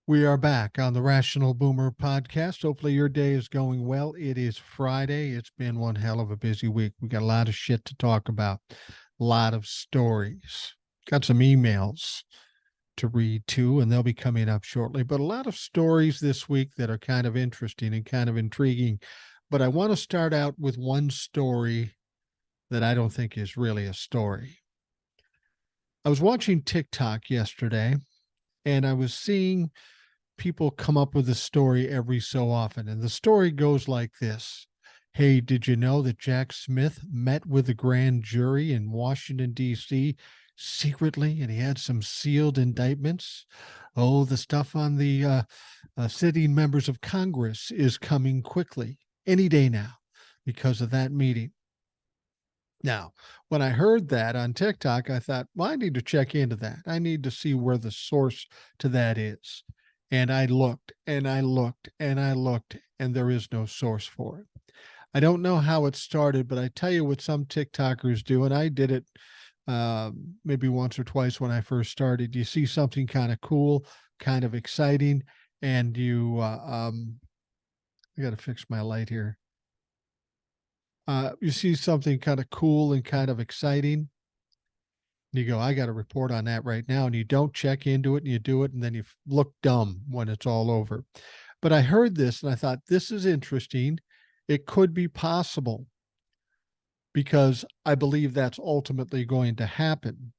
We are back on the Rational Boomer podcast. Hopefully, your day is going well. It is Friday. It's been one hell of a busy week. We got a lot of shit to talk about, a lot of stories. Got some emails to read too, and they'll be coming up shortly. But a lot of stories this week that are kind of interesting and kind of intriguing. But I want to start out with one story that I don't think is really a story. I was watching TikTok yesterday, and I was seeing people come up with a story every so often. And the story goes like this. Hey, did you know that Jack Smith met with a grand jury in Washington, D.C. secretly, and he had some sealed indictments? Oh, the stuff on the sitting members of Congress is coming quickly, any day now, because of that meeting. Now, when I heard that on TikTok, I thought, well, I need to check into that. I need to see where the source to that is. And I looked and I looked and I looked, and there is no source for it. I don't know how it started, but I tell you what some TikTokers do, and I did it maybe once or twice when I first started. You see something kind of cool, kind of exciting, and I got to fix my light here. You see something kind of cool and kind of exciting, and you go, I got to report on that right now. And you don't check into it and you do it, and then you look dumb when it's all over. But I heard this and I thought, this is interesting. It could be possible because I believe that's ultimately going to happen.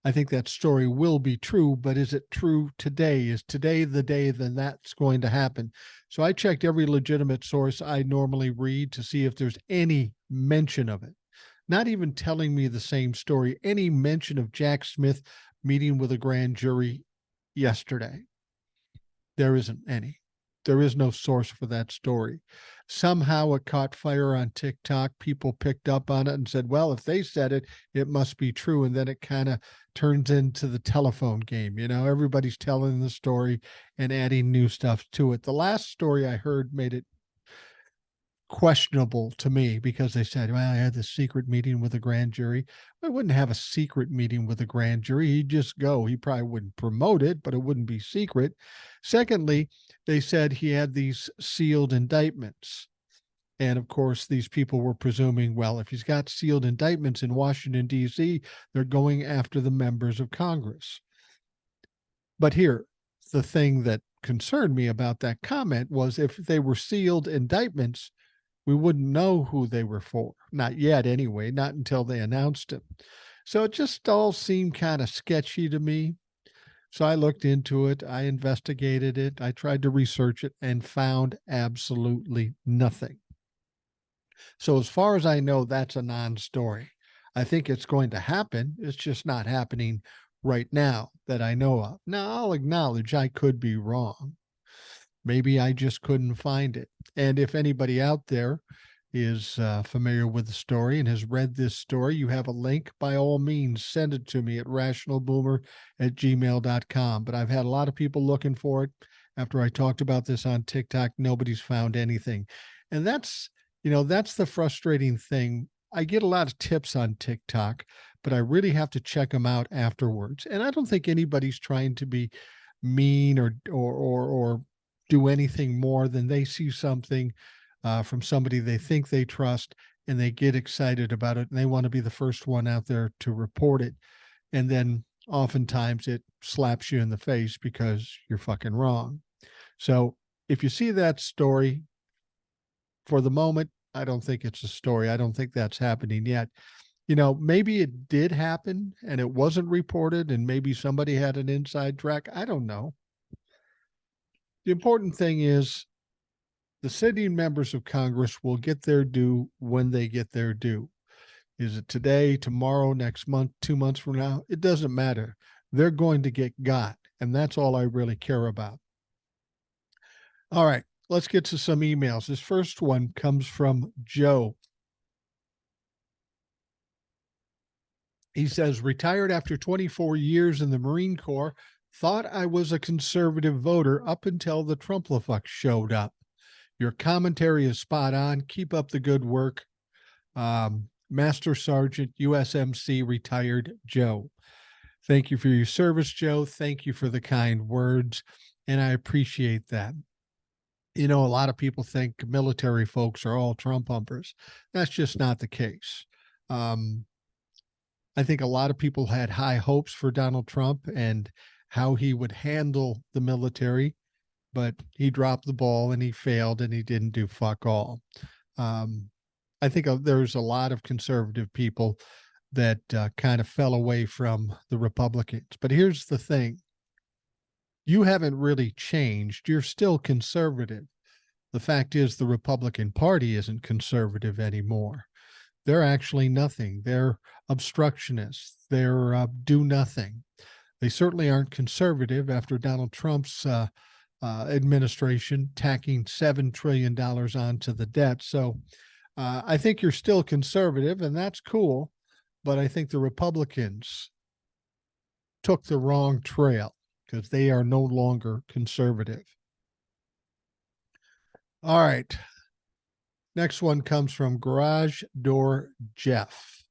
I think that story will be true, but is it true today? Is today the day then that's going to happen? So I checked every legitimate source I normally read to see if there's any mention of it. Not even telling me the same story, any mention of Jack Smith meeting with a grand jury yesterday. There isn't any. There is no source for that story. Somehow it caught fire on TikTok. People picked up on it and said, well, if they said it, it must be true. And then it kind of turns into the telephone game. You know, everybody's telling the story and adding new stuff to it. The last story I heard made it questionable to me because they said, well, I had this secret meeting with a grand jury. I wouldn't have a secret meeting with a grand jury. He'd just go. He probably wouldn't promote it, but it wouldn't be secret. Secondly, they said he had these sealed indictments. And of course, these people were presuming, well, if he's got sealed indictments in Washington, D.C., they're going after the members of Congress. But here, the thing that concerned me about that comment was if they were sealed indictments, we wouldn't know who they were for. Not yet, anyway, not until they announced it. So it just all seemed kind of sketchy to me. So I looked into it, I investigated it, I tried to research it, and found absolutely nothing. So as far as I know, that's a non-story. I think it's going to happen. It's just not happening right now that I know of. Now, I'll acknowledge I could be wrong. Maybe I just couldn't find it. And if anybody out there is familiar with the story and has read this story, you have a link, by all means, send it to me at rationalboomer@gmail.com. But I've had a lot of people looking for it. After I talked about this on TikTok, nobody's found anything. And that's the frustrating thing. I get a lot of tips on TikTok, but I really have to check them out afterwards. And I don't think anybody's trying to be mean or do anything more than they see something from somebody they think they trust and they get excited about it and they want to be the first one out there to report it. And then oftentimes it slaps you in the face because you're fucking wrong. So if you see that story, for the moment, I don't think it's a story. I don't think that's happening yet. Maybe it did happen and it wasn't reported and maybe somebody had an inside track. I don't know. The important thing is the sitting members of Congress will get their due when they get their due. Is it today, tomorrow, next month, 2 months from now? It doesn't matter. They're going to get got. And that's all I really care about. All right, let's get to some emails. This first one comes from Joe. He says, retired after 24 years in the Marine Corps, thought I was a conservative voter up until the Trumplafuck showed up. Your commentary is spot on. Keep up the good work. Master Sergeant, USMC, retired Joe. Thank you for your service, Joe. Thank you for the kind words. And I appreciate that. You know, a lot of people think military folks are all Trump humpers. That's just not the case. Um, I think a lot of people had high hopes for Donald Trump and how he would handle the military, but he dropped the ball and he failed and he didn't do fuck all. Um, I think there's a lot of conservative people that kind of fell away from the Republicans. But here's the thing, you haven't really changed. You're still conservative. The fact is, the Republican Party isn't conservative anymore. They're actually nothing. They're obstructionists. They're do nothing. They certainly aren't conservative after Donald Trump's administration tacking $7 trillion onto the debt. So I think you're still conservative, and that's cool. But I think the Republicans took the wrong trail because they are no longer conservative. All right. Next one comes from Garage Door Jeff.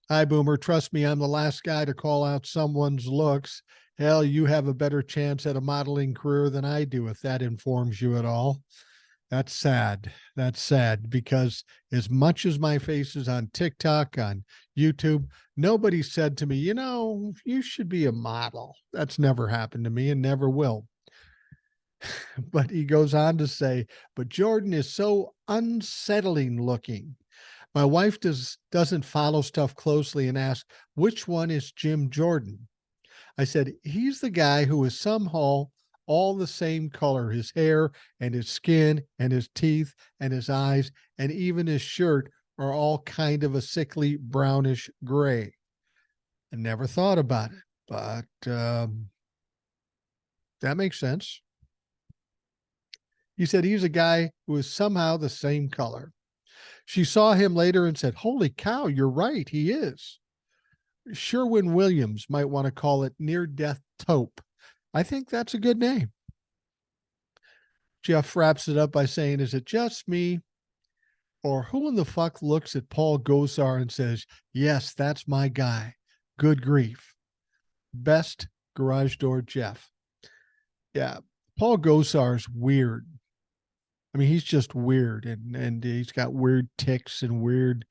Hi, Boomer. Trust me, I'm the last guy to call out someone's looks. Hell, you have a better chance at a modeling career than I do, if that informs you at all. That's sad. That's sad because as much as my face is on TikTok, on YouTube, nobody said to me, you know, you should be a model. That's never happened to me and never will. But he goes on to say, but Jordan is so unsettling looking. My wife doesn't follow stuff closely and asks, which one is Jim Jordan? I said, he's the guy who is somehow all the same color, his hair and his skin and his teeth and his eyes and even his shirt are all kind of a sickly brownish gray. I never thought about it, but that makes sense. He said he's a guy who is somehow the same color. She saw him later and said, holy cow, you're right, he is. Sherwin Williams might want to call it near-death taupe. I think that's a good name. Jeff wraps it up by saying, is it just me? Or who in the fuck looks at Paul Gosar and says, yes, that's my guy. Good grief. Best Garage Door Jeff. Yeah, Paul Gosar's weird. I mean, he's just weird, and he's got weird tics and weird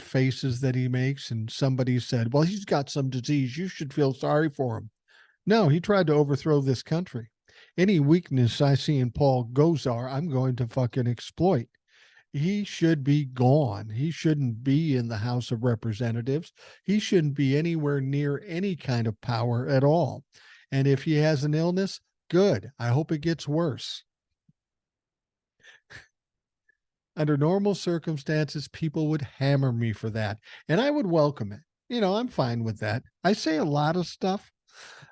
faces that he makes. And somebody said, well, he's got some disease. You should feel sorry for him. No, he tried to overthrow this country. Any weakness I see in Paul Gosar, I'm going to fucking exploit. He should be gone. He shouldn't be in the House of Representatives. He shouldn't be anywhere near any kind of power at all. And if he has an illness, good. I hope it gets worse. Under normal circumstances, people would hammer me for that, and I would welcome it. You know, I'm fine with that. I say a lot of stuff.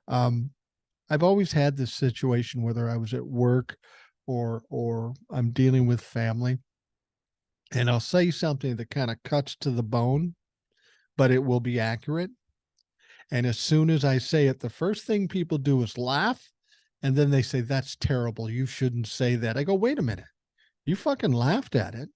I've always had this situation, whether I was at work or I'm dealing with family, and I'll say something that kind of cuts to the bone, but it will be accurate. And as soon as I say it, the first thing people do is laugh, and then they say, that's terrible. You shouldn't say that. I go, wait a minute. You fucking laughed at it.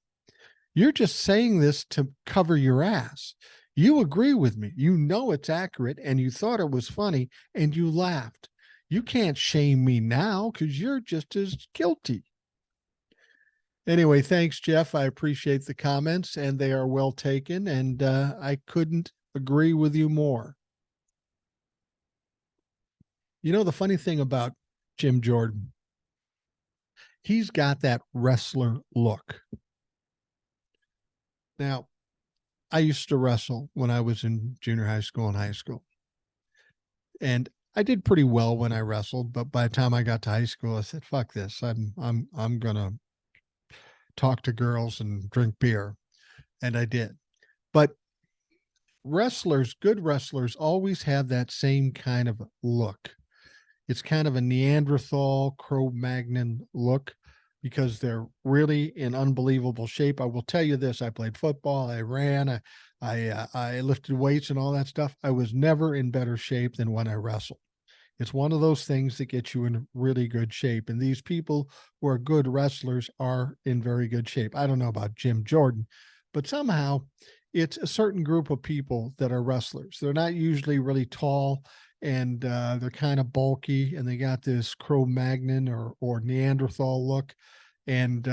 You're just saying this to cover your ass. You agree with me. You know it's accurate and you thought it was funny and you laughed. You can't shame me now because you're just as guilty. Anyway, thanks, Jeff. I appreciate the comments and they are well taken. And I couldn't agree with you more. You know, the funny thing about Jim Jordan, he's got that wrestler look. Now, I used to wrestle when I was in junior high school and high school. And I did pretty well when I wrestled, but by the time I got to high school, I said, fuck this. I'm gonna talk to girls and drink beer. And I did. But wrestlers, good wrestlers, always have that same kind of look. It's kind of a Neanderthal, Cro-Magnon look because they're really in unbelievable shape. I will tell you this, I played football, I ran, I lifted weights and all that stuff. I was never in better shape than when I wrestled. It's one of those things that gets you in really good shape. And these people who are good wrestlers are in very good shape. I don't know about Jim Jordan, but somehow it's a certain group of people that are wrestlers. They're not usually really tall and they're kind of bulky, and they got this Cro-Magnon or Neanderthal look. And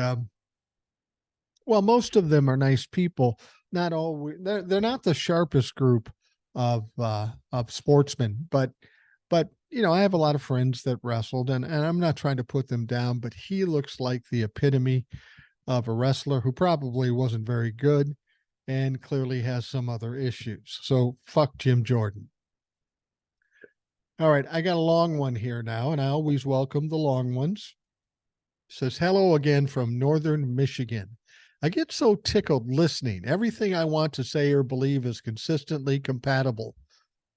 well, most of them are nice people. Not all. They're not the sharpest group of sportsmen, but I have a lot of friends that wrestled, and I'm not trying to put them down, but he looks like the epitome of a wrestler who probably wasn't very good and clearly has some other issues. So fuck Jim Jordan. All right, I got a long one here now, and I always welcome the long ones. It says, hello again from Northern Michigan. I get so tickled listening. Everything I want to say or believe is consistently compatible.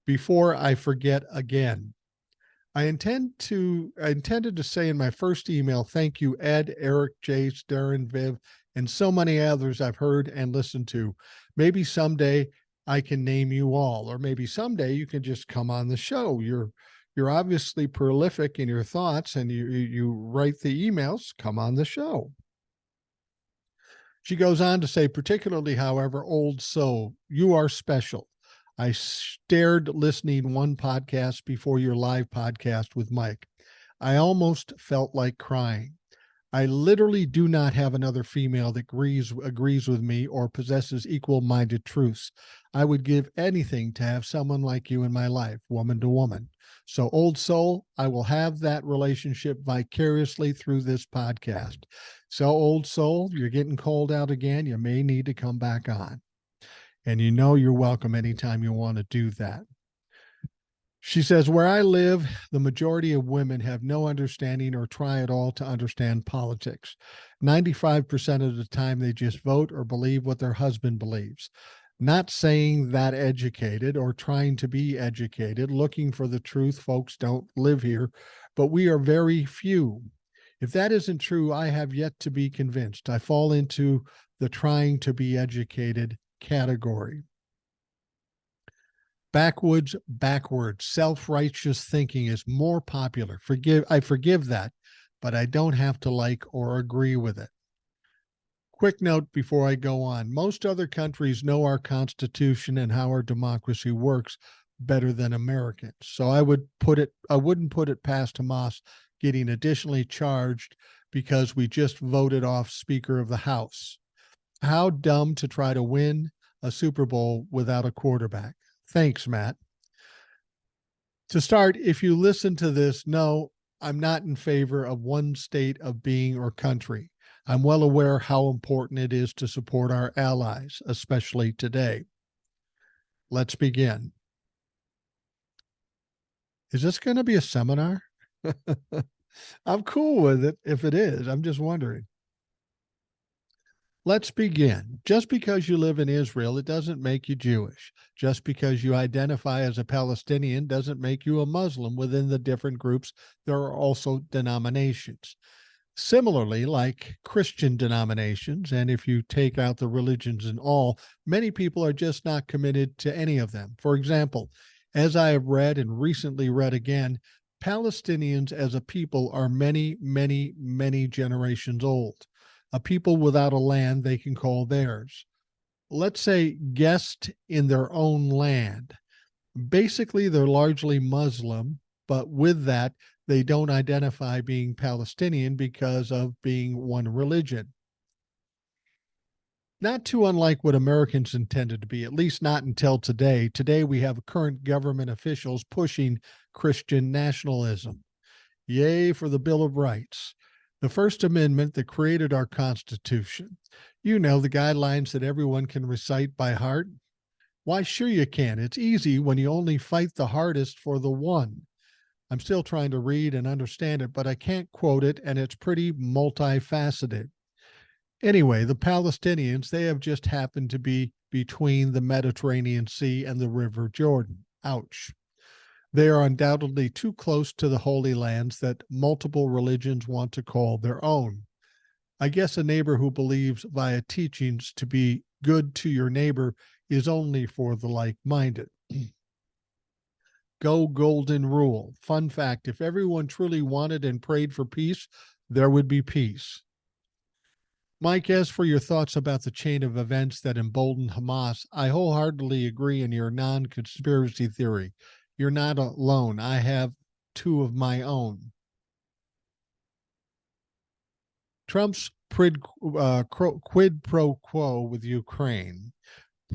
Before I forget again. I intended to say in my first email, thank you, Ed, Eric, Jace, Darren, Viv, and so many others I've heard and listened to. Maybe someday I can name you all, or maybe someday you can just come on the show. You're obviously prolific in your thoughts, and you write the emails. Come on the show. She goes on to say, particularly, however, old soul, you are special. I stared listening one podcast before your live podcast with Mike. I almost felt like crying. I literally do not have another female that agrees with me or possesses equal-minded truths. I would give anything to have someone like you in my life, woman to woman. So, old soul, I will have that relationship vicariously through this podcast. So, old soul, you're getting called out again. You may need to come back on. And you're welcome anytime you want to do that. She says, where I live, the majority of women have no understanding or try at all to understand politics. 95% of the time, they just vote or believe what their husband believes. Not saying that educated or trying to be educated, looking for the truth. Folks don't live here, but we are very few. If that isn't true, I have yet to be convinced. I fall into the trying to be educated category. Backwards, self-righteous thinking is more popular. I forgive that, but I don't have to like or agree with it. Quick note before I go on. Most other countries know our Constitution and how our democracy works better than Americans. So I wouldn't put it past Hamas getting additionally charged because we just voted off Speaker of the House. How dumb to try to win a Super Bowl without a quarterback. Thanks, Matt. To start, if you listen to this, no, I'm not in favor of one state of being or country. I'm well aware how important it is to support our allies, especially today. Let's begin. Is this going to be a seminar? I'm cool with it if it is. I'm just wondering. Let's begin. Just because you live in Israel, it doesn't make you Jewish. Just because you identify as a Palestinian doesn't make you a Muslim. Within the different groups, there are also denominations. Similarly, like Christian denominations, and if you take out the religions and all, many people are just not committed to any of them. For example, as I have read and recently read again, Palestinians as a people are many, many, many generations old. A people without a land they can call theirs. Let's say guests in their own land. Basically, they're largely Muslim, but with that, they don't identify being Palestinian because of being one religion. Not too unlike what Americans intended to be, at least not until today. Today, we have current government officials pushing Christian nationalism. Yay for the Bill of Rights. The First Amendment that created our Constitution. The guidelines that everyone can recite by heart. Why, sure you can. It's easy when you only fight the hardest for the one. I'm still trying to read and understand it, but I can't quote it, and it's pretty multifaceted. Anyway, the Palestinians, they have just happened to be between the Mediterranean Sea and the River Jordan. Ouch. They are undoubtedly too close to the Holy Lands that multiple religions want to call their own. I guess a neighbor who believes via teachings to be good to your neighbor is only for the like-minded. Go golden rule. Fun fact, if everyone truly wanted and prayed for peace, there would be peace. Mike, as for your thoughts about the chain of events that emboldened Hamas, I wholeheartedly agree in your non-conspiracy theory. You're not alone. I have two of my own. Trump's quid pro quo with Ukraine,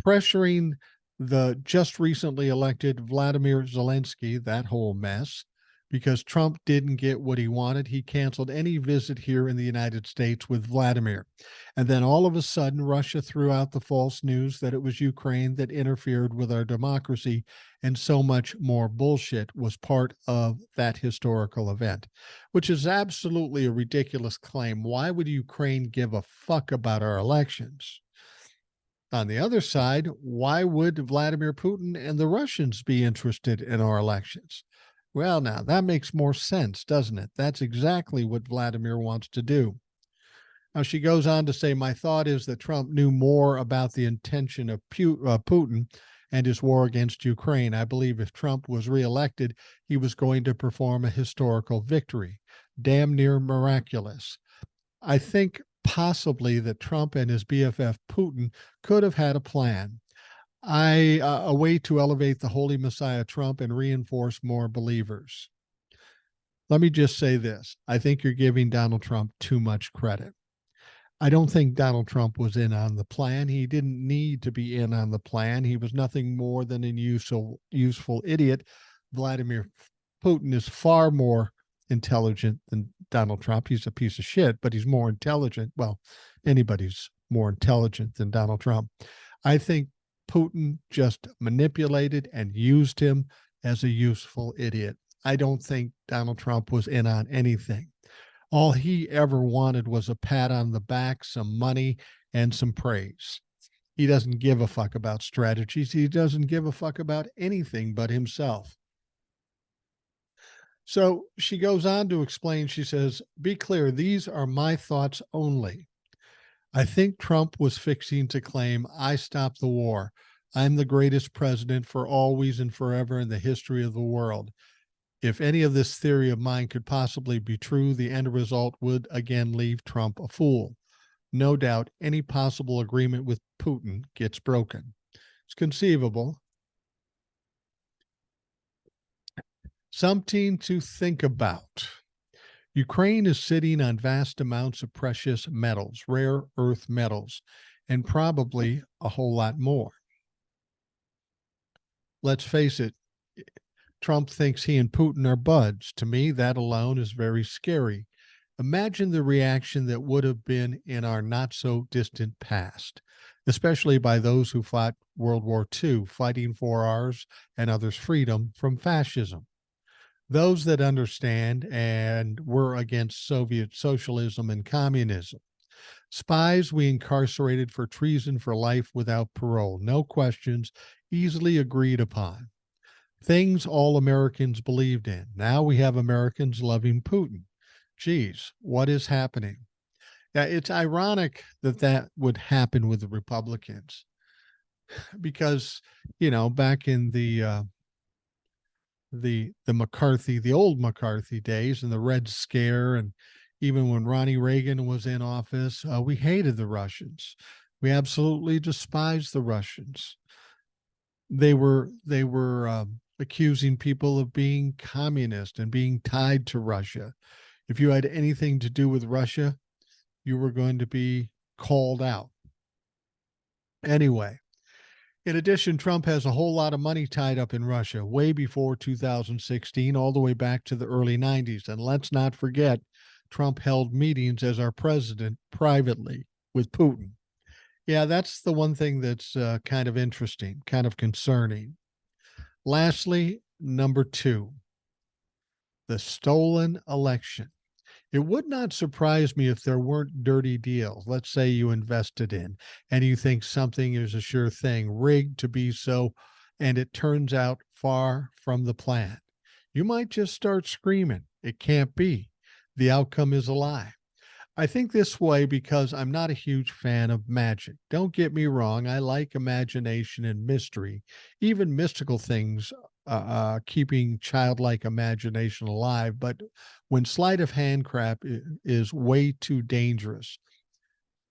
pressuring the just recently elected Vladimir Zelensky, that whole mess, because Trump didn't get what he wanted. He canceled any visit here in the United States with Vladimir. And then all of a sudden, Russia threw out the false news that it was Ukraine that interfered with our democracy, and so much more bullshit was part of that historical event, which is absolutely a ridiculous claim. Why would Ukraine give a fuck about our elections? On the other side, why would Vladimir Putin and the Russians be interested in our elections? Well, now that makes more sense, doesn't it? That's exactly what Vladimir wants to do. Now, she goes on to say, my thought is that Trump knew more about the intention of Putin and his war against Ukraine. I believe if Trump was reelected, he was going to perform a historical victory, damn near miraculous. I think possibly that Trump and his BFF Putin could have had a plan. A way to elevate the Holy Messiah Trump and reinforce more believers. Let me just say this. I think you're giving Donald Trump too much credit. I don't think Donald Trump was in on the plan. He didn't need to be in on the plan. He was nothing more than a useful idiot. Vladimir Putin is far more intelligent than Donald Trump. He's a piece of shit, but he's more intelligent. Well, anybody's more intelligent than Donald Trump. I think Putin just manipulated and used him as a useful idiot. I don't think Donald Trump was in on anything. All he ever wanted was a pat on the back, some money, and some praise. He doesn't give a fuck about strategies. He doesn't give a fuck about anything but himself. So she goes on to explain, she says, be clear, these are my thoughts only. I think Trump was fixing to claim, I stopped the war. I'm the greatest president for always and forever in the history of the world. If any of this theory of mine could possibly be true, the end result would again leave Trump a fool. No doubt any possible agreement with Putin gets broken. It's conceivable. Something to think about. Ukraine is sitting on vast amounts of precious metals, rare earth metals, and probably a whole lot more. Let's face it, Trump thinks he and Putin are buds. To me, that alone is very scary. Imagine the reaction that would have been in our not so distant past, especially by those who fought World War II, fighting for ours and others' freedom from fascism. Those that understand and were against Soviet socialism and communism. Spies we incarcerated for treason for life without parole. No questions, easily agreed upon. Things all Americans believed in. Now we have Americans loving Putin. Geez, what is happening? Yeah, it's ironic that that would happen with the Republicans because, back in the McCarthy, the old McCarthy days and the Red Scare, and even when Ronnie Reagan was in office, we hated the Russians. We absolutely despised the Russians. They were accusing people of being communist and being tied to Russia. If you had anything to do with Russia, you were going to be called out. Anyway, in addition, Trump has a whole lot of money tied up in Russia way before 2016, all the way back to the early 90s. And let's not forget, Trump held meetings as our president privately with Putin. Yeah, that's the one thing that's kind of interesting, kind of concerning. Lastly, number 2, the stolen election. It would not surprise me if there weren't dirty deals. Let's say you invested in and you think something is a sure thing, rigged to be so, and it turns out far from the plan. You might just start screaming, it can't be. The outcome is a lie. I think this way because I'm not a huge fan of magic. Don't get me wrong. I like imagination and mystery, even mystical things, keeping childlike imagination alive. But when sleight of hand crap is way too dangerous,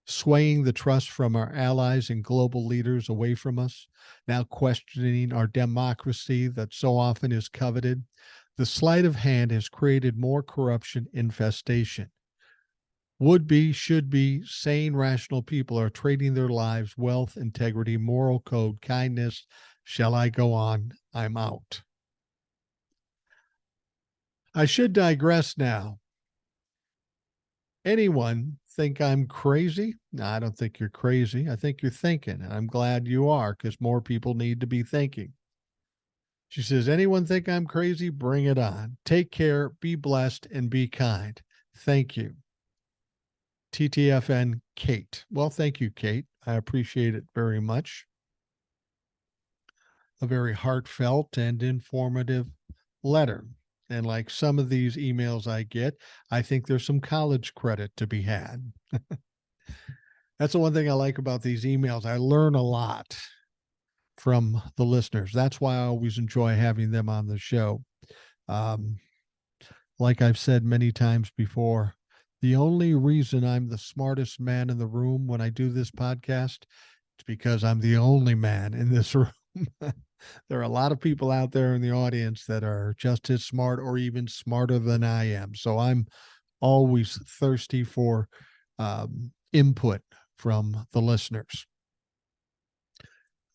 swaying the trust from our allies and global leaders away from us, now questioning our democracy that so often is coveted. The sleight of hand has created more corruption infestation. Would be, should be, sane, rational people are trading their lives, wealth, integrity, moral code, kindness. Shall I go on? I'm out. I should digress now. Anyone think I'm crazy? No, I don't think you're crazy. I think you're thinking, and I'm glad you are, because more people need to be thinking. She says, anyone think I'm crazy? Bring it on. Take care, be blessed, and be kind. Thank you. TTFN Kate. Well, thank you, Kate. I appreciate it very much. A very heartfelt and informative letter. And like some of these emails I get, I think there's some college credit to be had. That's the one thing I like about these emails. I learn a lot from the listeners. That's why I always enjoy having them on the show. Like I've said many times before, the only reason I'm the smartest man in the room when I do this podcast is because I'm the only man in this room. There are a lot of people out there in the audience that are just as smart or even smarter than I am. So I'm always thirsty for input from the listeners.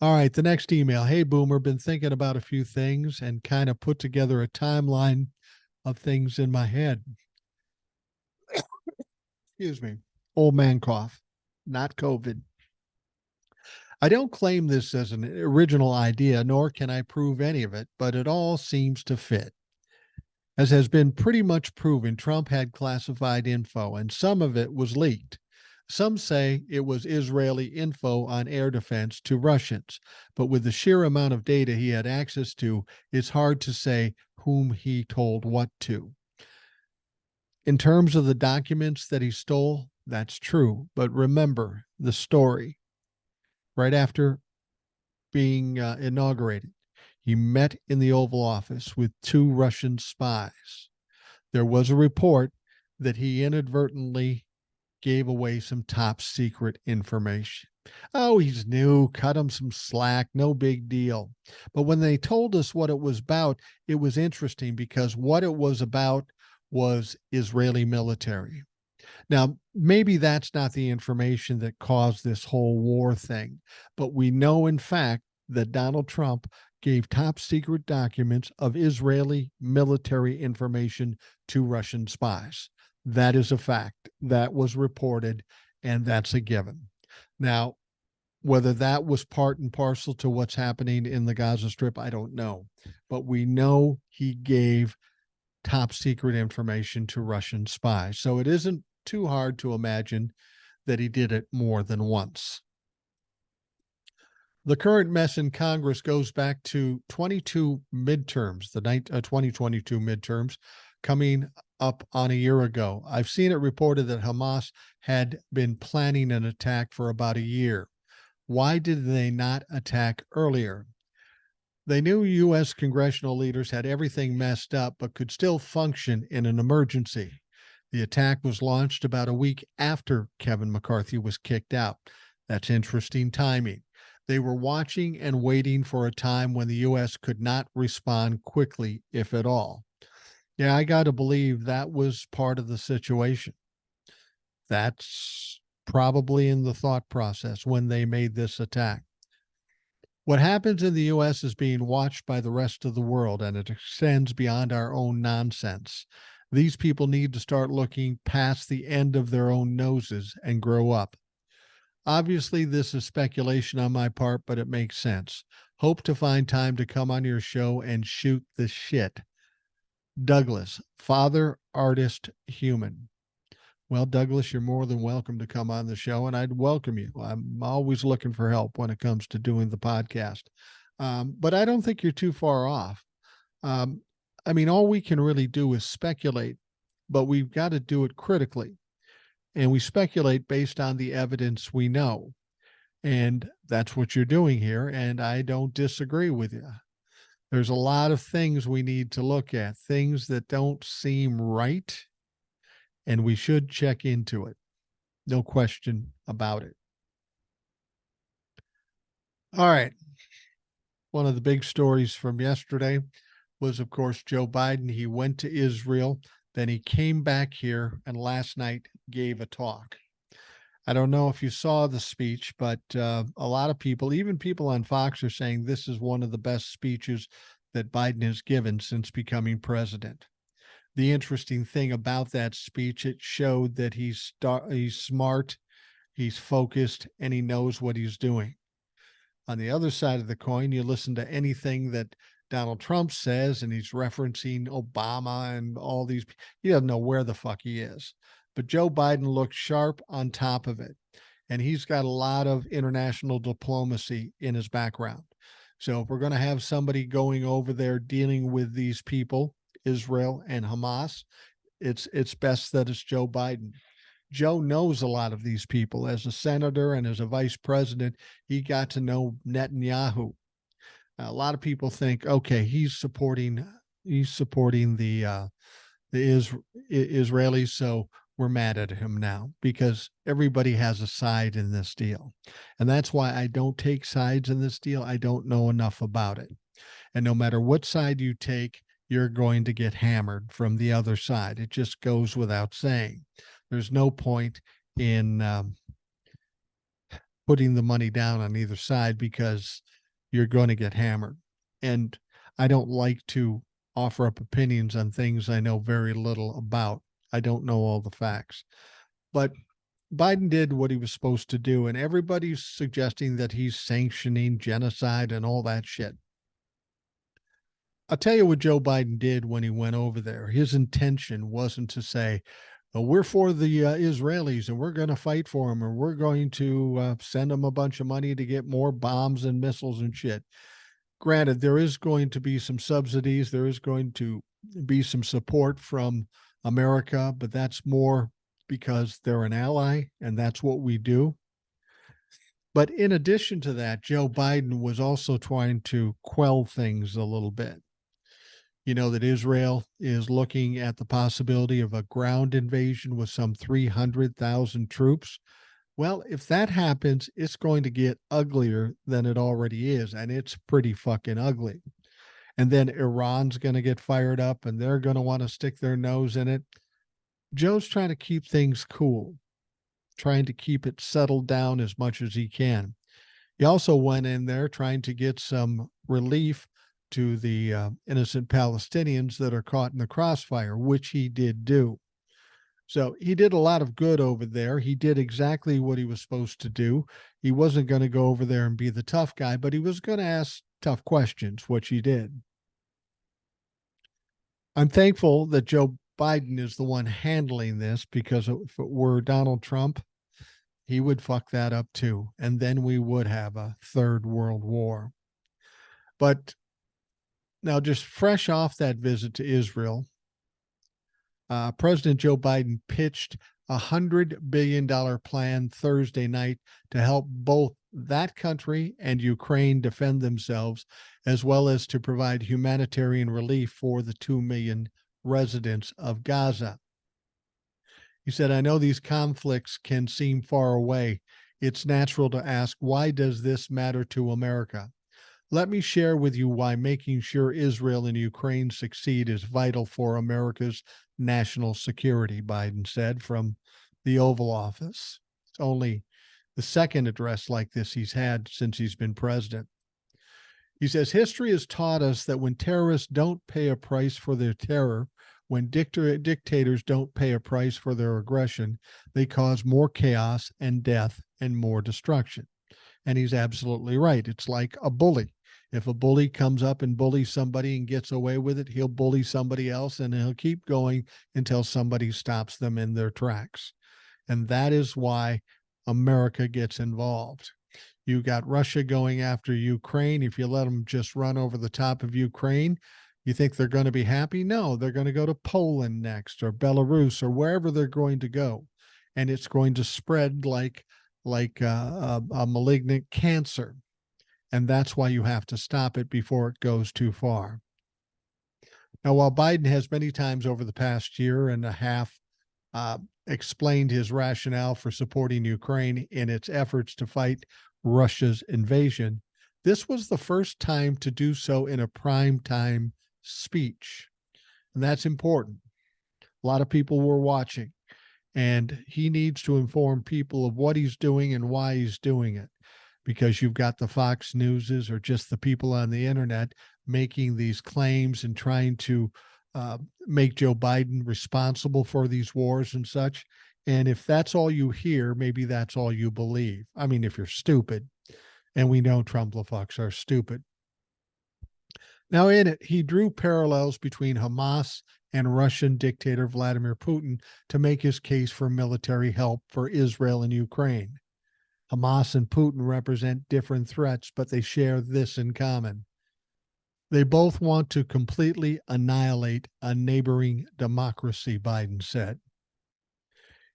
All right, the next email. Hey, Boomer, been thinking about a few things and kind of put together a timeline of things in my head. Excuse me. Old man cough, not COVID. I don't claim this as an original idea, nor can I prove any of it, but it all seems to fit. As has been pretty much proven, Trump had classified info, and some of it was leaked. Some say it was Israeli info on air defense to Russians, but with the sheer amount of data he had access to, it's hard to say whom he told what to. In terms of the documents that he stole, that's true, but remember the story. Right after being inaugurated, he met in the Oval Office with 2 Russian spies. There was a report that he inadvertently gave away some top secret information. Oh, he's new, cut him some slack, no big deal. But when they told us what it was about, it was interesting because what it was about was Israeli military. Now, maybe that's not the information that caused this whole war thing, but we know in fact that Donald Trump gave top secret documents of Israeli military information to Russian spies. That is a fact. That was reported, and that's a given. Now, whether that was part and parcel to what's happening in the Gaza Strip, I don't know. But we know he gave top secret information to Russian spies. So it isn't too hard to imagine that he did it more than once. The current mess in Congress goes back to 22 midterms, the 2022 midterms coming up on a year ago. I've seen it reported that Hamas had been planning an attack for about a year. Why did they not attack earlier? They knew U.S. congressional leaders had everything messed up, but could still function in an emergency. The attack was launched about a week after Kevin McCarthy was kicked out. That's interesting timing. They were watching and waiting for a time when the U.S. could not respond quickly, if at all. Yeah, I got to believe that was part of the situation. That's probably in the thought process when they made this attack. What happens in the U.S. is being watched by the rest of the world, and it extends beyond our own nonsense. These people need to start looking past the end of their own noses and grow up. Obviously, this is speculation on my part, but it makes sense. Hope to find time to come on your show and shoot the shit. Douglas, father, artist, human. Well, Douglas, you're more than welcome to come on the show, and I'd welcome you. I'm always looking for help when it comes to doing the podcast. But I don't think you're too far off. I mean, all we can really do is speculate, but we've got to do it critically. And we speculate based on the evidence we know. And that's what you're doing here. And I don't disagree with you. There's a lot of things we need to look at, things that don't seem right, and we should check into it. No question about it. All right. One of the big stories from yesterday was, of course, Joe Biden. He went to Israel, then he came back here and last night gave a talk. I don't know if you saw the speech, but a lot of people, even people on Fox, are saying this is one of the best speeches that Biden has given since becoming president. The interesting thing about that speech, it showed that he's smart, he's focused, and he knows what he's doing. On the other side of the coin, you listen to anything that Donald Trump says, and he's referencing Obama and all these. He doesn't know where the fuck he is. But Joe Biden looks sharp on top of it. And he's got a lot of international diplomacy in his background. So if we're going to have somebody going over there dealing with these people, Israel and Hamas, it's best that it's Joe Biden. Joe knows a lot of these people. As a senator and as a vice president, he got to know Netanyahu. A lot of people think, okay, he's supporting the Israelis, so we're mad at him now because everybody has a side in this deal. And that's why I don't take sides in this deal. I don't know enough about it. And no matter what side you take, you're going to get hammered from the other side. It just goes without saying. There's no point in putting the money down on either side because you're going to get hammered. And I don't like to offer up opinions on things I know very little about. I don't know all the facts. But Biden did what he was supposed to do, and everybody's suggesting that he's sanctioning genocide and all that shit. I'll tell you what Joe Biden did when he went over there. His intention wasn't to say, well, we're for the Israelis and we're going to fight for them, or we're going to send them a bunch of money to get more bombs and missiles and shit. Granted, there is going to be some subsidies, there is going to be some support from America, but that's more because they're an ally and that's what we do. But in addition to that, Joe Biden was also trying to quell things a little bit. You know that Israel is looking at the possibility of a ground invasion with some 300,000 troops. Well, if that happens, it's going to get uglier than it already is, and it's pretty fucking ugly. And then Iran's going to get fired up and they're going to want to stick their nose in it. Joe's trying to keep things cool, trying to keep it settled down as much as he can. He also went in there trying to get some relief to the innocent Palestinians that are caught in the crossfire, which he did do. So he did a lot of good over there. He did exactly what he was supposed to do. He wasn't going to go over there and be the tough guy, but he was going to ask tough questions, which he did. I'm thankful that Joe Biden is the one handling this, because if it were Donald Trump, he would fuck that up too. And then we would have a third world war. But now, just fresh off that visit to Israel, President Joe Biden pitched a $100 billion plan Thursday night to help both that country and Ukraine defend themselves, as well as to provide humanitarian relief for the 2 million residents of Gaza. He said, I know these conflicts can seem far away. It's natural to ask, why does this matter to America? Let me share with you why making sure Israel and Ukraine succeed is vital for America's national security, Biden said from the Oval Office. It's only the second address like this he's had since he's been president. He says, history has taught us that when terrorists don't pay a price for their terror, when dictators don't pay a price for their aggression, they cause more chaos and death and more destruction. And he's absolutely right. It's like a bully. If a bully comes up and bullies somebody and gets away with it, he'll bully somebody else and he'll keep going until somebody stops them in their tracks. And that is why America gets involved. You got Russia going after Ukraine. If you let them just run over the top of Ukraine, you think they're going to be happy? No, they're going to go to Poland next, or Belarus, or wherever they're going to go. And it's going to spread like a malignant cancer. And that's why you have to stop it before it goes too far. Now, while Biden has many times over the past year and a half explained his rationale for supporting Ukraine in its efforts to fight Russia's invasion. This was the first time to do so in a primetime speech. And that's important. A lot of people were watching, and he needs to inform people of what he's doing and why he's doing it. Because you've got the Fox Newses or just the people on the internet making these claims and trying to make Joe Biden responsible for these wars and such. And if that's all you hear, maybe that's all you believe. I mean, if you're stupid, and we know Trumplefucks are stupid. Now, in it, he drew parallels between Hamas and Russian dictator Vladimir Putin to make his case for military help for Israel and Ukraine. Hamas and Putin represent different threats, but they share this in common. They both want to completely annihilate a neighboring democracy, Biden said.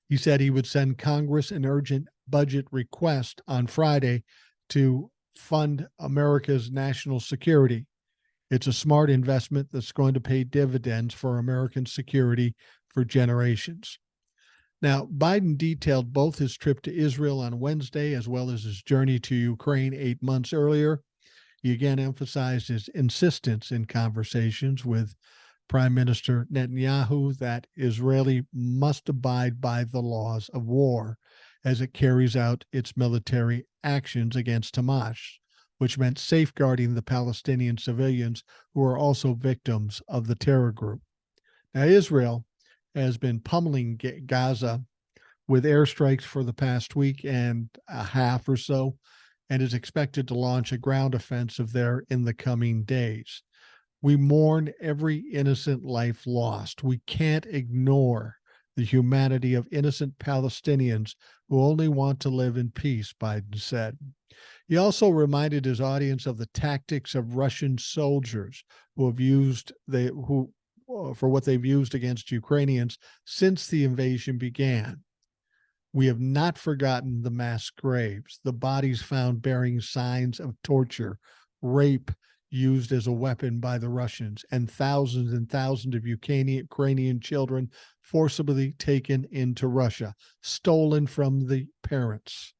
He said he would send Congress an urgent budget request on Friday to fund America's national security. It's a smart investment that's going to pay dividends for American security for generations. Now, Biden detailed both his trip to Israel on Wednesday as well as his journey to Ukraine 8 months earlier. He again emphasized his insistence in conversations with Prime Minister Netanyahu that Israel must abide by the laws of war as it carries out its military actions against Hamas, which meant safeguarding the Palestinian civilians who are also victims of the terror group. Now, Israel has been pummeling Gaza with airstrikes for the past week and a half or so, and is expected to launch a ground offensive there in the coming days. We mourn every innocent life lost. We can't ignore the humanity of innocent Palestinians who only want to live in peace, Biden said. He also reminded his audience of the tactics of Russian soldiers who have used for what they've used against Ukrainians since the invasion began. We have not forgotten the mass graves, the bodies found bearing signs of torture, rape used as a weapon by the Russians, and thousands of Ukrainian children forcibly taken into Russia, stolen from the parents.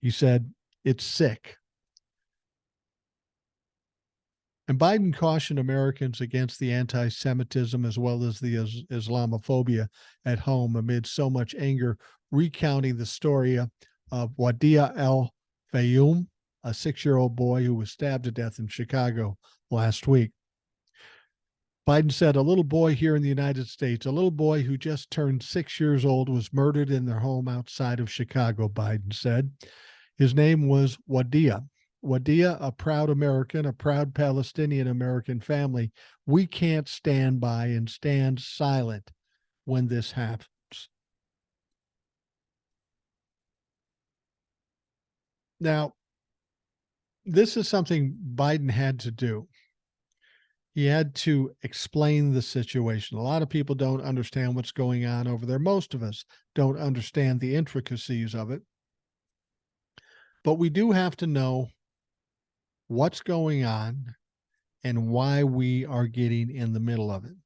He said, it's sick. And Biden cautioned Americans against the anti-Semitism as well as the Islamophobia at home amid so much anger, recounting the story of Wadia El-Fayoum, a 6-year-old boy who was stabbed to death in Chicago last week. Biden said, a little boy here in the United States, a little boy who just turned 6 years old, was murdered in their home outside of Chicago, Biden said. His name was Wadia. Wadia, a proud American, a proud Palestinian American family. We can't stand by and stand silent when this happens. Now, this is something Biden had to do. He had to explain the situation. A lot of people don't understand what's going on over there. Most of us don't understand the intricacies of it. But we do have to know what's going on and why we are getting in the middle of it.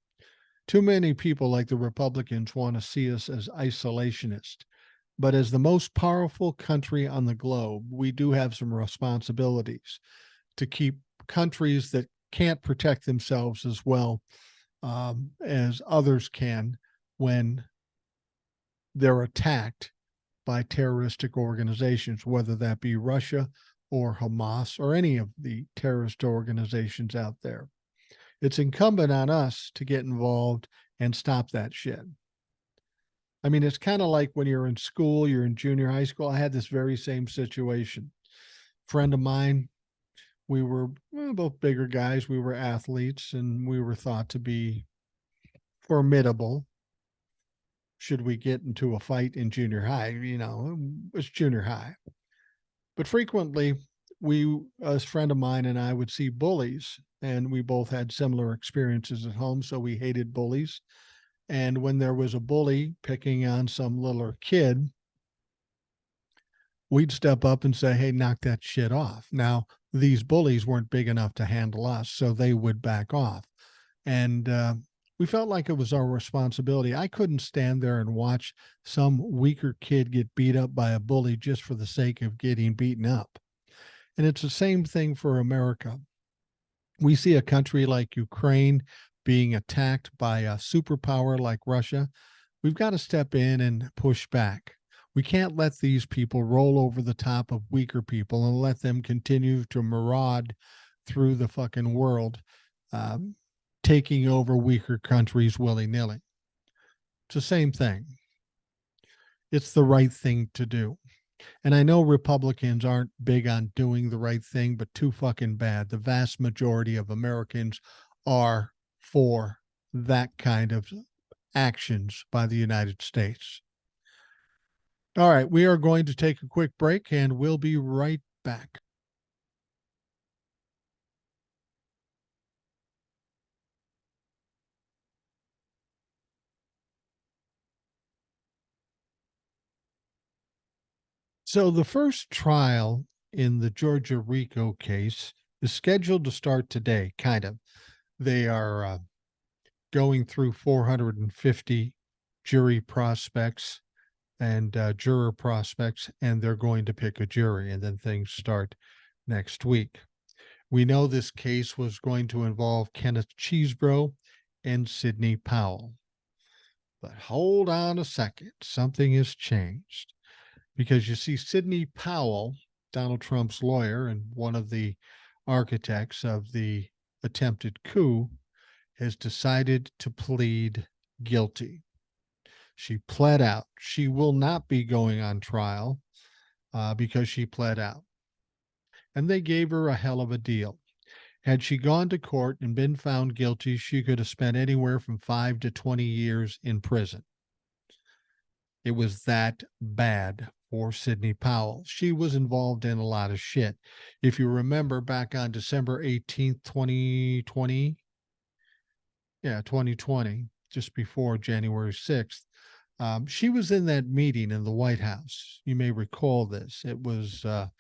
Too many people, like the Republicans, want to see us as isolationist. But as the most powerful country on the globe, we do have some responsibilities to keep countries that can't protect themselves as well as others can when they're attacked by terroristic organizations, whether that be Russia or Hamas or any of the terrorist organizations out there. It's incumbent on us to get involved and stop that shit. I mean, it's kind of like when you're in school, you're in junior high school. I had this very same situation. Friend of mine, we were both bigger guys. We were athletes and we were thought to be formidable. Should we get into a fight in junior high? You know, it's junior high. But frequently, a friend of mine and I would see bullies, and we both had similar experiences at home, so we hated bullies. And when there was a bully picking on some little kid, we'd step up and say, hey, knock that shit off. Now, these bullies weren't big enough to handle us, so they would back off. And We felt like it was our responsibility. I couldn't stand there and watch some weaker kid get beat up by a bully just for the sake of getting beaten up. And it's the same thing for America. We see a country like Ukraine being attacked by a superpower like Russia. We've got to step in and push back. We can't let these people roll over the top of weaker people and let them continue to maraud through the fucking world, um, taking over weaker countries willy nilly. It's the same thing. It's the right thing to do. And I know Republicans aren't big on doing the right thing, but too fucking bad. The vast majority of Americans are for that kind of actions by the United States. All right, we are going to take a quick break and we'll be right back. So, the first trial in the Georgia RICO case is scheduled to start today, kind of. They are going through 450 jury prospects and juror prospects, and they're going to pick a jury, and then things start next week. We know this case was going to involve Kenneth Chesebro and Sidney Powell. But hold on a second, something has changed. Because you see, Sidney Powell, Donald Trump's lawyer and one of the architects of the attempted coup, has decided to plead guilty. She pled out. She will not be going on trial because she pled out. And they gave her a hell of a deal. Had she gone to court and been found guilty, she could have spent anywhere from 5 to 20 years in prison. It was that bad for Sidney Powell. She was involved in a lot of shit. If you remember back on December 18th, 2020, 2020, just before January 6th, she was in that meeting in the White House. You may recall this. It was a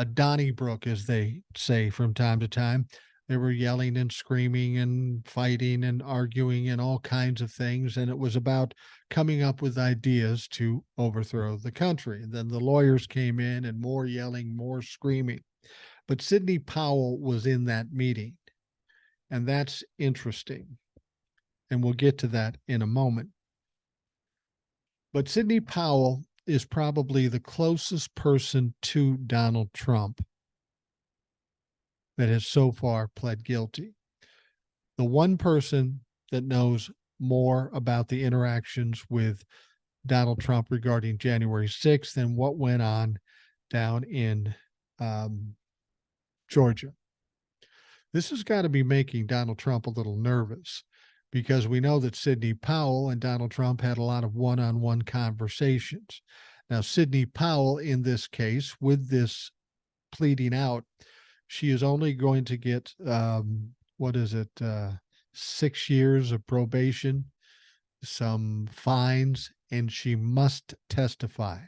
Donnybrook, as they say from time to time. They were yelling and screaming and fighting and arguing and all kinds of things. And it was about coming up with ideas to overthrow the country. And then the lawyers came in and more yelling, more screaming. But Sidney Powell was in that meeting. And that's interesting. And we'll get to that in a moment. But Sidney Powell is probably the closest person to Donald Trump that has so far pled guilty. The one person that knows more about the interactions with Donald Trump regarding January 6th and what went on down in Georgia. This has got to be making Donald Trump a little nervous because we know that Sidney Powell and Donald Trump had a lot of one-on-one conversations. Now, Sidney Powell, in this case, with this pleading out, she is only going to get, 6 years of probation, some fines, and she must testify.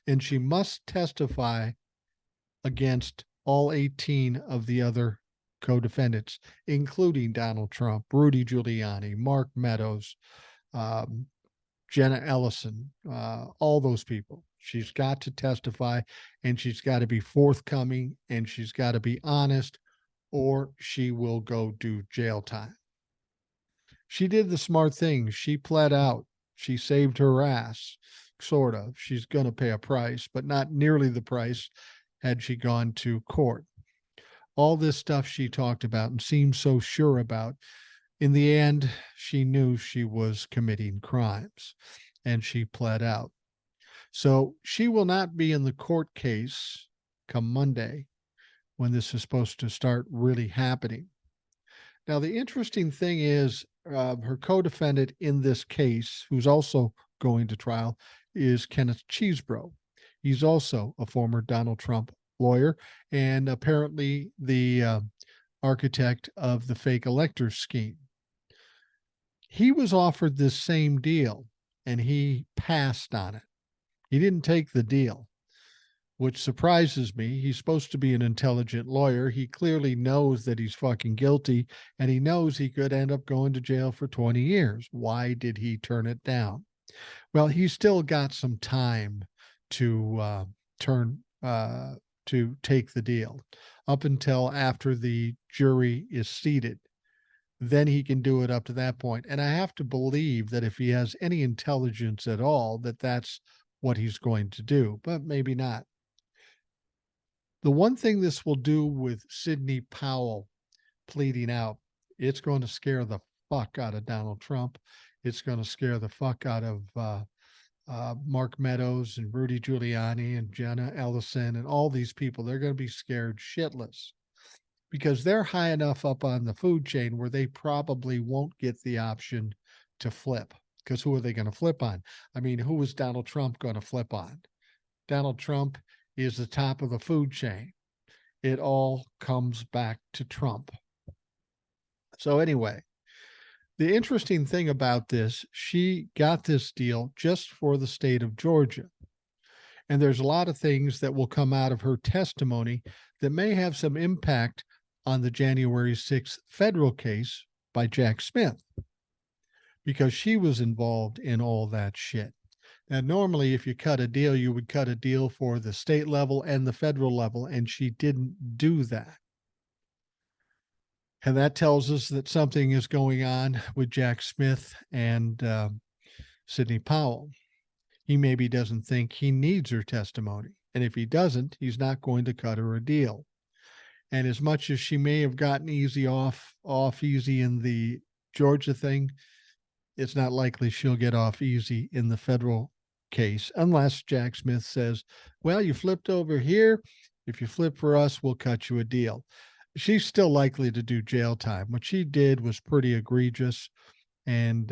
And she must testify against all 18 of the other co-defendants, including Donald Trump, Rudy Giuliani, Mark Meadows, Jenna Ellison, all those people. She's got to testify and she's got to be forthcoming and she's got to be honest or she will go do jail time. She did the smart thing. She pled out. She saved her ass, sort of. She's going to pay a price, but not nearly the price had she gone to court. All this stuff she talked about and seemed so sure about, in the end, she knew she was committing crimes and she pled out. So she will not be in the court case come Monday when this is supposed to start really happening. Now, the interesting thing is her co-defendant in this case, who's also going to trial, is Kenneth Chesebro. He's also a former Donald Trump lawyer and apparently the architect of the fake electors scheme. He was offered this same deal and he passed on it. He didn't take the deal. which surprises me. He's supposed to be an intelligent lawyer. He clearly knows that he's fucking guilty, and he knows he could end up going to jail for 20 years. Why did he turn it down? Well, he's still got some time to to take the deal up until after the jury is seated. Then he can do it up to that point. And I have to believe that if he has any intelligence at all, that that's what he's going to do, but maybe not. The one thing this will do with Sidney Powell pleading out, it's going to scare the fuck out of Donald Trump. It's going to scare the fuck out of Mark Meadows and Rudy Giuliani and Jenna Ellison and all these people. They're going to be scared shitless because they're high enough up on the food chain where they probably won't get the option to flip. Because who are they going to flip on? I mean, who is Donald Trump going to flip on? Donald Trump is the top of the food chain. It all comes back to Trump. So anyway, the interesting thing about this, she got this deal just for the state of Georgia. And there's a lot of things that will come out of her testimony that may have some impact on the January 6th federal case by Jack Smith, because she was involved in all that shit. Now, normally, if you cut a deal, you would cut a deal for the state level and the federal level, and she didn't do that. And that tells us that something is going on with Jack Smith and Sidney Powell. He maybe doesn't think he needs her testimony. And if he doesn't, he's not going to cut her a deal. And as much as she may have gotten off easy in the Georgia thing, it's not likely she'll get off easy in the federal case unless Jack Smith says, well, you flipped over here. If you flip for us, we'll cut you a deal. She's still likely to do jail time. What she did was pretty egregious and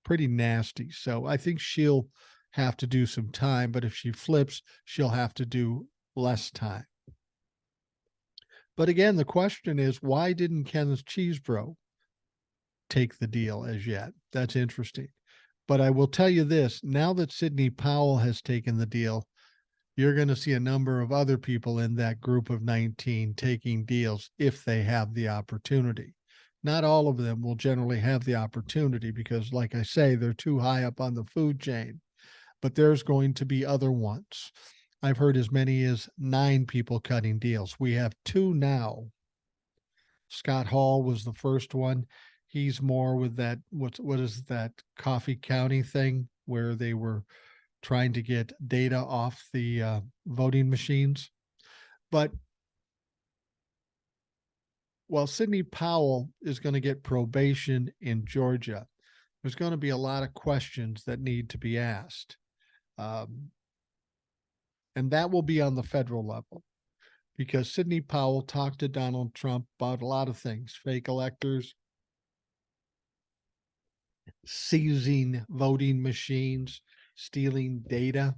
pretty nasty. So I think she'll have to do some time, but if she flips, she'll have to do less time. But again, the question is, why didn't Kenneth Chesebro take the deal as yet? That's interesting. But I will tell you this, now that Sidney Powell has taken the deal, you're going to see a number of other people in that group of 19 taking deals if they have the opportunity. Not all of them will generally have the opportunity because, like I say, they're too high up on the food chain. But there's going to be other ones. I've heard as many as 9 people cutting deals. We have 2 now. Scott Hall was the first one. He's more with that, what is that Coffee County thing where they were trying to get data off the voting machines. But while Sidney Powell is going to get probation in Georgia, there's going to be a lot of questions that need to be asked. And that will be on the federal level because Sidney Powell talked to Donald Trump about a lot of things, fake electors, seizing voting machines, stealing data.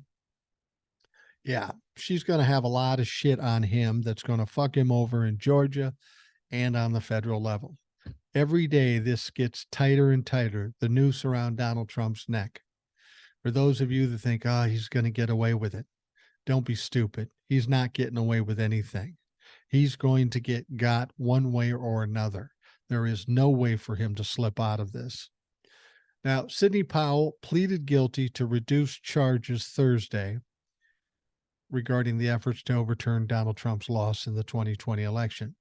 Yeah, she's going to have a lot of shit on him that's going to fuck him over in Georgia and on the federal level. Every day, this gets tighter and tighter, the noose around Donald Trump's neck. For those of you that think, he's going to get away with it, don't be stupid. He's not getting away with anything. He's going to get got one way or another. There is no way for him to slip out of this. Now, Sidney Powell pleaded guilty to reduced charges Thursday regarding the efforts to overturn Donald Trump's loss in the 2020 election.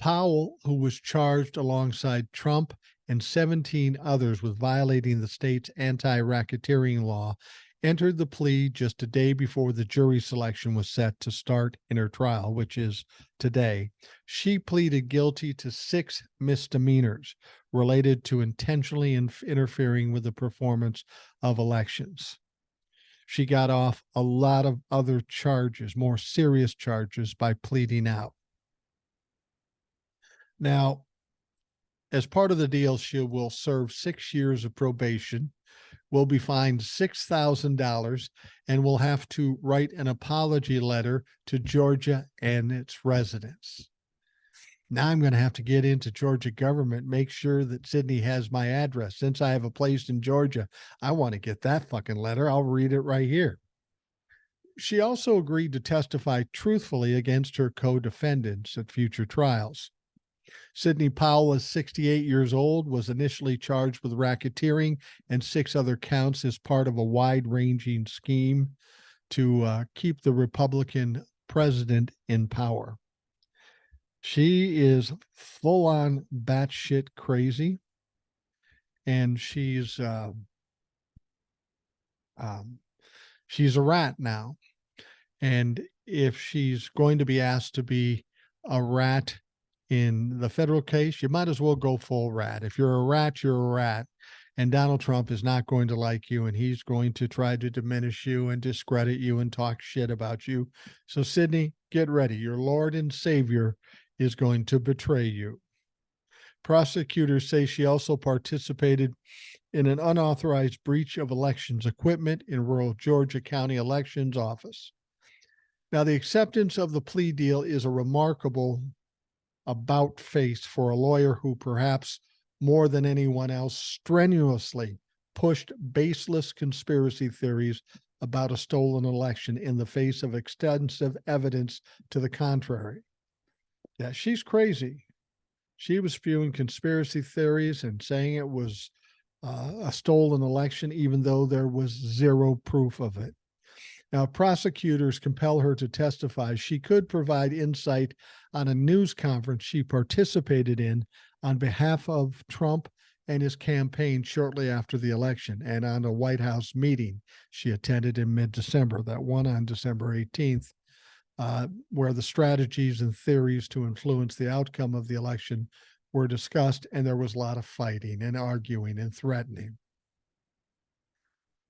Powell, who was charged alongside Trump and 17 others with violating the state's anti-racketeering law, entered the plea just a day before the jury selection was set to start in her trial, which is today. She pleaded guilty to 6 misdemeanors related to intentionally interfering with the performance of elections. She got off a lot of other charges, more serious charges, by pleading out. Now, as part of the deal, she will serve 6 years of probation, will be fined $6,000, and will have to write an apology letter to Georgia and its residents. Now I'm going to have to get into Georgia government, make sure that Sidney has my address. Since I have a place in Georgia, I want to get that fucking letter. I'll read it right here. she also agreed to testify truthfully against her co-defendants at future trials. Sidney Powell is 68 years old, was initially charged with racketeering and 6 other counts as part of a wide-ranging scheme to keep the Republican president in power. She is full-on batshit crazy, and she's a rat now. And if she's going to be asked to be a rat in the federal case, you might as well go full rat. If you're a rat, you're a rat. And Donald Trump is not going to like you, and he's going to try to diminish you and discredit you and talk shit about you. So, Sidney, get ready. Your Lord and Savior is going to betray you. Prosecutors say she also participated in an unauthorized breach of elections equipment in rural Georgia County Elections Office. Now, the acceptance of the plea deal is a remarkable about face for a lawyer who perhaps more than anyone else strenuously pushed baseless conspiracy theories about a stolen election in the face of extensive evidence to the contrary. Yeah, she's crazy. She was spewing conspiracy theories and saying it was a stolen election, even though there was zero proof of it. Now, prosecutors compel her to testify. She could provide insight on a news conference she participated in on behalf of Trump and his campaign shortly after the election, and on a White House meeting she attended in mid-December, that one on December 18th, where the strategies and theories to influence the outcome of the election were discussed, and there was a lot of fighting and arguing and threatening.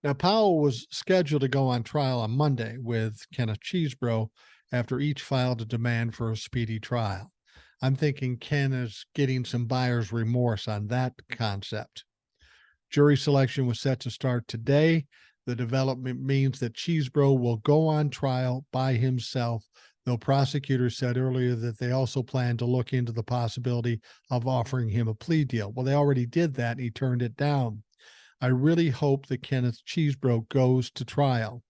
Now, Powell was scheduled to go on trial on Monday with Kenneth Chesebro after each filed a demand for a speedy trial. I'm thinking Ken is getting some buyer's remorse on that concept. Jury selection was set to start today. The development means that Chesebro will go on trial by himself, though prosecutors said earlier that they also plan to look into the possibility of offering him a plea deal. Well, they already did that, and he turned it down. I really hope that Kenneth Chesebro goes to trial,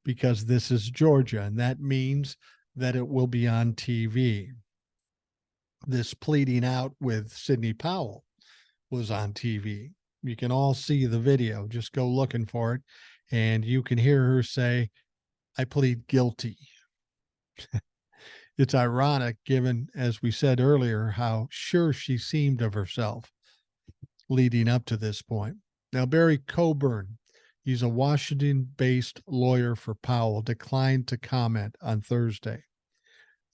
because this is Georgia, and that means that it will be on TV. This pleading out with Sidney Powell was on TV. You can all see the video. Just go looking for it, and you can hear her say, "I plead guilty." It's ironic, given, as we said earlier, how sure she seemed of herself leading up to this point. Now, Barry Coburn, he's a Washington-based lawyer for Powell, declined to comment on Thursday.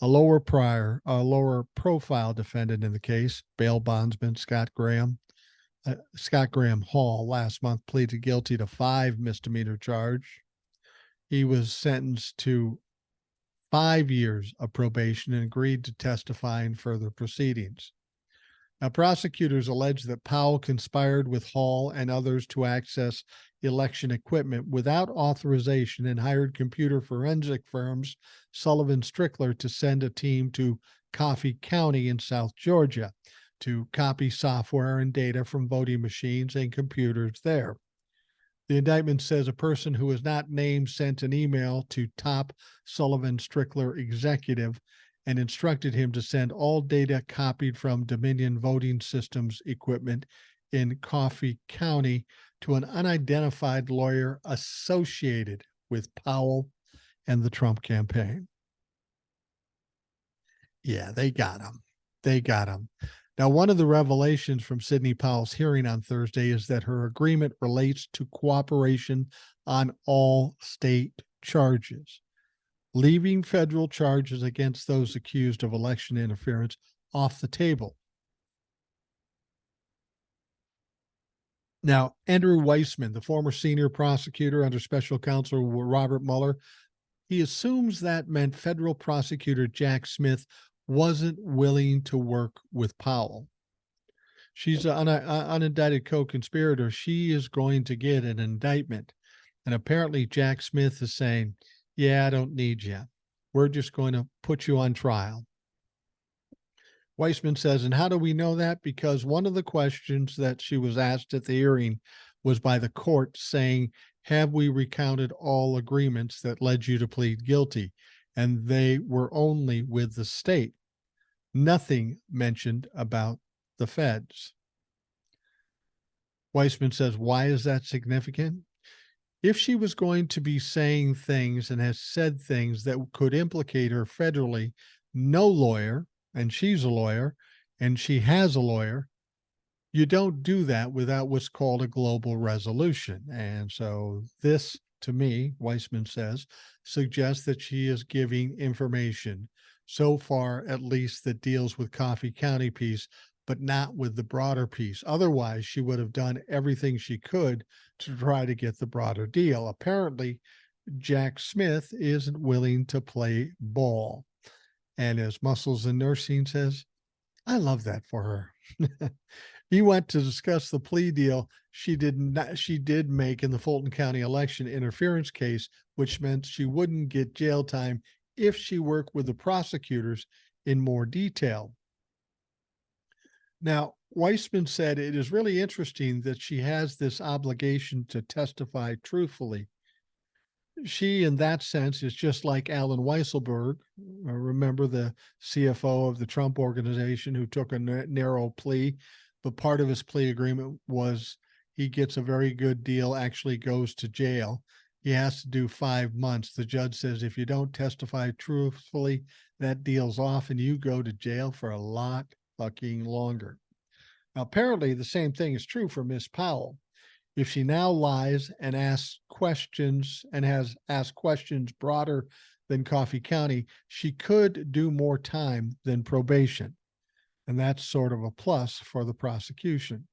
A lower profile defendant in the case, bail bondsman Scott Graham Hall, last month pleaded guilty to 5 misdemeanor charges. He was sentenced to 5 years of probation and agreed to testify in further proceedings. Now, prosecutors allege that Powell conspired with Hall and others to access election equipment without authorization and hired computer forensic firms Sullivan Strickler to send a team to Coffee County in South Georgia to copy software and data from voting machines and computers there. The indictment says a person who is not named sent an email to top Sullivan Strickler executive and instructed him to send all data copied from Dominion voting systems equipment in Coffee County to an unidentified lawyer associated with Powell and the Trump campaign. Yeah, they got him. They got him. Now, one of the revelations from Sidney Powell's hearing on Thursday is that her agreement relates to cooperation on all state charges, leaving federal charges against those accused of election interference off the table. Now, Andrew Weissman, the former senior prosecutor under special counsel Robert Mueller, he assumes that meant federal prosecutor Jack Smith wasn't willing to work with Powell. She's an unindicted co-conspirator. She is going to get an indictment. And apparently Jack Smith is saying, yeah, I don't need you. We're just going to put you on trial. Weissman says, and how do we know that? Because one of the questions that she was asked at the hearing was by the court saying, Have we recounted all agreements that led you to plead guilty? And they were only with the state. Nothing mentioned about the feds. Weissman says, why is that significant? If she was going to be saying things and has said things that could implicate her federally, no lawyer, and she's a lawyer, and she has a lawyer, you don't do that without what's called a global resolution. And so this, to me, Weissman says, suggests that she is giving information so far, at least, that deals with Coffee County piece, but not with the broader piece. Otherwise, she would have done everything she could to try to get the broader deal. Apparently, Jack Smith isn't willing to play ball. And as Muscles and Nursing says, I love that for her. He went to discuss the plea deal she did make in the Fulton County election interference case, which meant she wouldn't get jail time if she worked with the prosecutors in more detail. Now, Weissman said it is really interesting that she has this obligation to testify truthfully. She, in that sense, is just like Alan Weisselberg. Remember the CFO of the Trump organization who took a narrow plea, but part of his plea agreement was he gets a very good deal, actually goes to jail. He has to do 5 months. The judge says, if you don't testify truthfully, that deal's off and you go to jail for a lot fucking longer. Now, apparently the same thing is true for Miss Powell. If she now lies and asks questions and has asked questions broader than Coffee County, she could do more time than probation. And that's sort of a plus for the prosecution.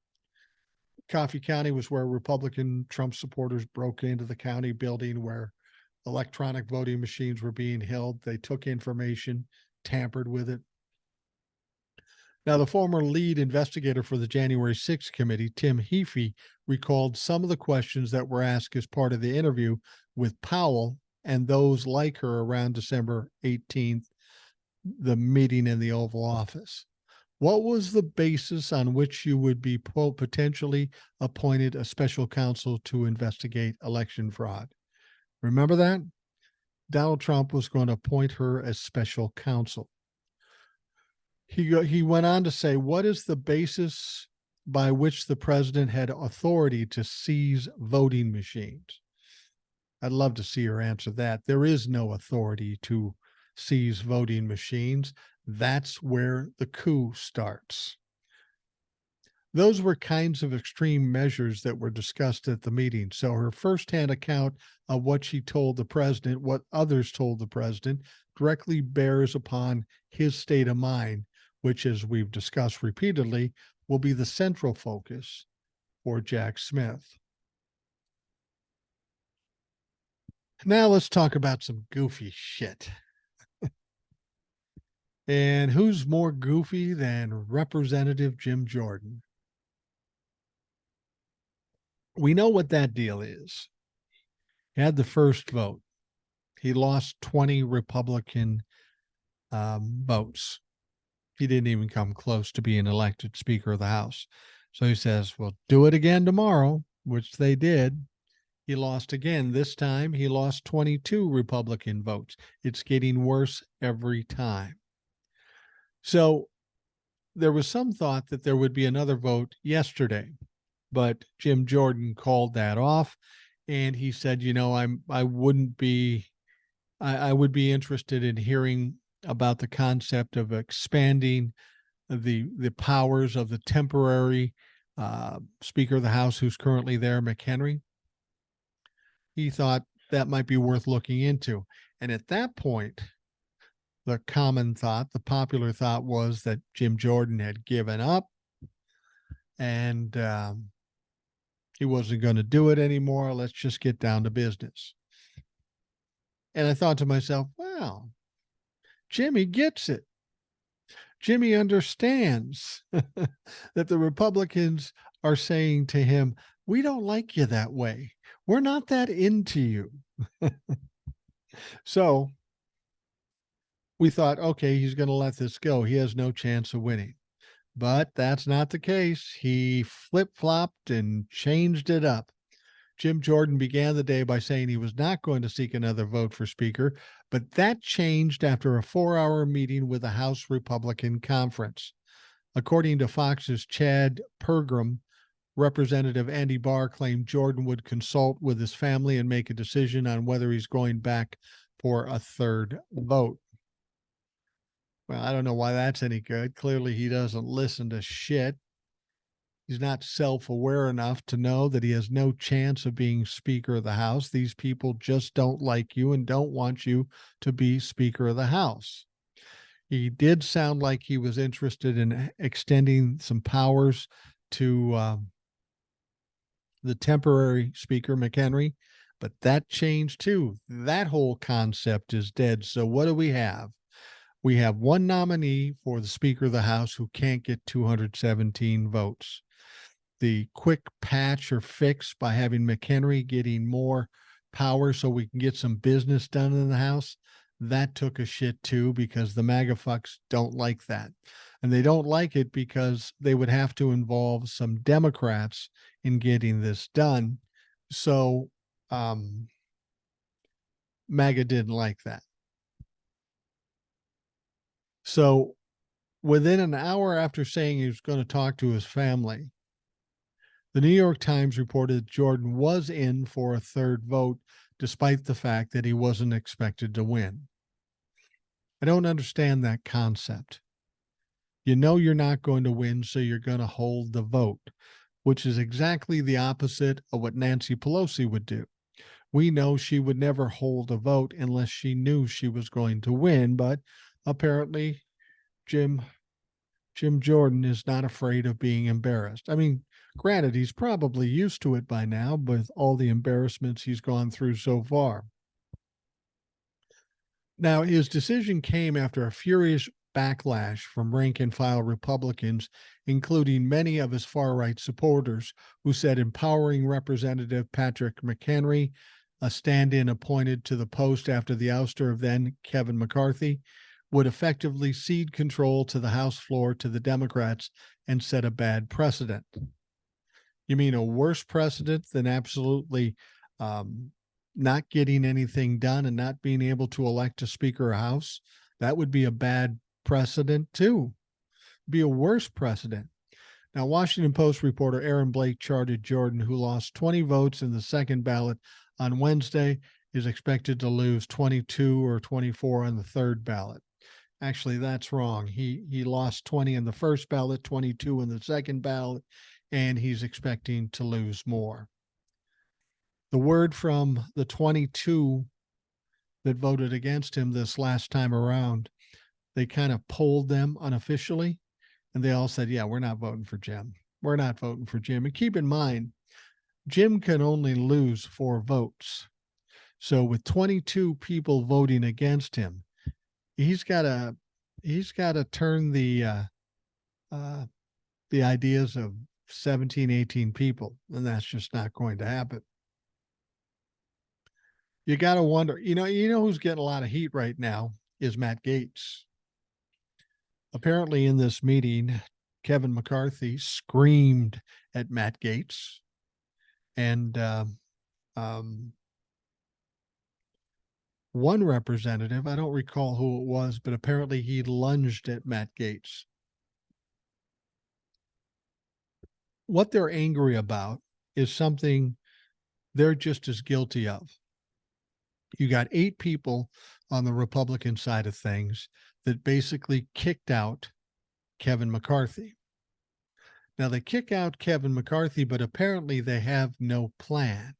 Coffee County was where Republican Trump supporters broke into the county building where electronic voting machines were being held. They took information, tampered with it. Now, the former lead investigator for the January 6th committee, Tim Heaphy, recalled some of the questions that were asked as part of the interview with Powell and those like her around December 18th, the meeting in the Oval Office. What was the basis on which you would be potentially appointed a special counsel to investigate election fraud? Remember that? Donald Trump was going to appoint her as special counsel. He went on to say, what is the basis by which the president had authority to seize voting machines? I'd love to see her answer that. There is no authority to seize voting machines. That's where the coup starts. Those were kinds of extreme measures that were discussed at the meeting. So her firsthand account of what she told the president, what others told the president, directly bears upon his state of mind, which, as we've discussed repeatedly, will be the central focus for Jack Smith. Now let's talk about some goofy shit. And who's more goofy than Representative Jim Jordan? We know what that deal is. He had the first vote. He lost 20 Republican votes. He didn't even come close to being elected Speaker of the House. So he says, well, do it again tomorrow, which they did. He lost again. This time he lost 22 Republican votes. It's getting worse every time. So there was some thought that there would be another vote yesterday, but Jim Jordan called that off. And he said, you know, I would be interested in hearing about the concept of expanding the powers of the temporary Speaker of the House who's currently there, McHenry. He thought that might be worth looking into. And at that point, the common thought, the popular thought was that Jim Jordan had given up and he wasn't going to do it anymore. Let's just get down to business. And I thought to myself, wow, Jimmy gets it. Jimmy understands that the Republicans are saying to him, we don't like you that way. We're not that into you. So we thought, okay, he's going to let this go. He has no chance of winning. But that's not the case. He flip-flopped and changed it up. Jim Jordan began the day by saying he was not going to seek another vote for Speaker, but that changed after a 4-hour meeting with the House Republican Conference. According to Fox's Chad Pergram, Representative Andy Barr claimed Jordan would consult with his family and make a decision on whether he's going back for a third vote. Well, I don't know why that's any good. Clearly, he doesn't listen to shit. He's not self-aware enough to know that he has no chance of being Speaker of the House. These people just don't like you and don't want you to be Speaker of the House. He did sound like he was interested in extending some powers to the temporary Speaker, McHenry, but that changed too. That whole concept is dead. So what do we have? We have one nominee for the Speaker of the House who can't get 217 votes. The quick patch or fix by having McHenry getting more power so we can get some business done in the House, that took a shit too, because the MAGA fucks don't like that. And they don't like it because they would have to involve some Democrats in getting this done. So MAGA didn't like that. So within an hour after saying he was going to talk to his family, the New York Times reported Jordan was in for a third vote, despite the fact that he wasn't expected to win. I don't understand that concept. You know you're not going to win, so you're going to hold the vote, which is exactly the opposite of what Nancy Pelosi would do. We know she would never hold a vote unless she knew she was going to win, but apparently Jim Jordan is not afraid of being embarrassed. I mean, granted, he's probably used to it by now with all the embarrassments he's gone through so far. Now, his decision came after a furious backlash from rank and file Republicans, including many of his far right supporters, who said empowering Representative Patrick McHenry, a stand in appointed to the post after the ouster of then Kevin McCarthy, would effectively cede control to the House floor to the Democrats and set a bad precedent. You mean a worse precedent than absolutely not getting anything done and not being able to elect a Speaker of House? That would be a bad precedent too. Be a worse precedent. Now, Washington Post reporter Aaron Blake charted Jordan, who lost 20 votes in the second ballot on Wednesday, is expected to lose 22 or 24 on the third ballot. Actually, that's wrong. He lost 20 in the first ballot, 22 in the second ballot, and he's expecting to lose more. The word from the 22 that voted against him this last time around, they kind of polled them unofficially, and they all said, yeah, we're not voting for Jim. We're not voting for Jim. And keep in mind, Jim can only lose 4 votes. So with 22 people voting against him, he's got to turn the ideas of 17, 18 people, and that's just not going to happen. You got to wonder, you know who's getting a lot of heat right now is Matt Gaetz. Apparently in this meeting, Kevin McCarthy screamed at Matt Gaetz, and one representative, I don't recall who it was, but apparently he lunged at Matt Gaetz. What they're angry about is something they're just as guilty of. You got 8 people on the Republican side of things that basically kicked out Kevin McCarthy. Now, they kick out Kevin McCarthy, but apparently they have no plan,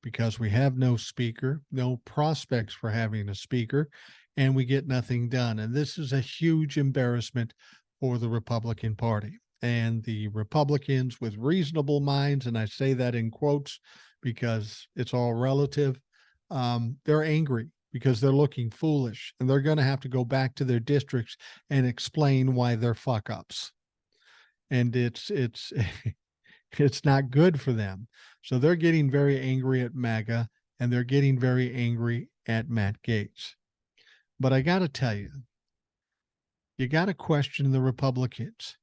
because we have no speaker, no prospects for having a speaker, and we get nothing done. And this is a huge embarrassment for the Republican Party. And the Republicans with reasonable minds, and I say that in quotes because it's all relative, they're angry because they're looking foolish, and they're going to have to go back to their districts and explain why they're fuck ups. And it's it's not good for them. So they're getting very angry at MAGA, and they're getting very angry at Matt Gaetz. But I got to tell you, you got to question the Republicans.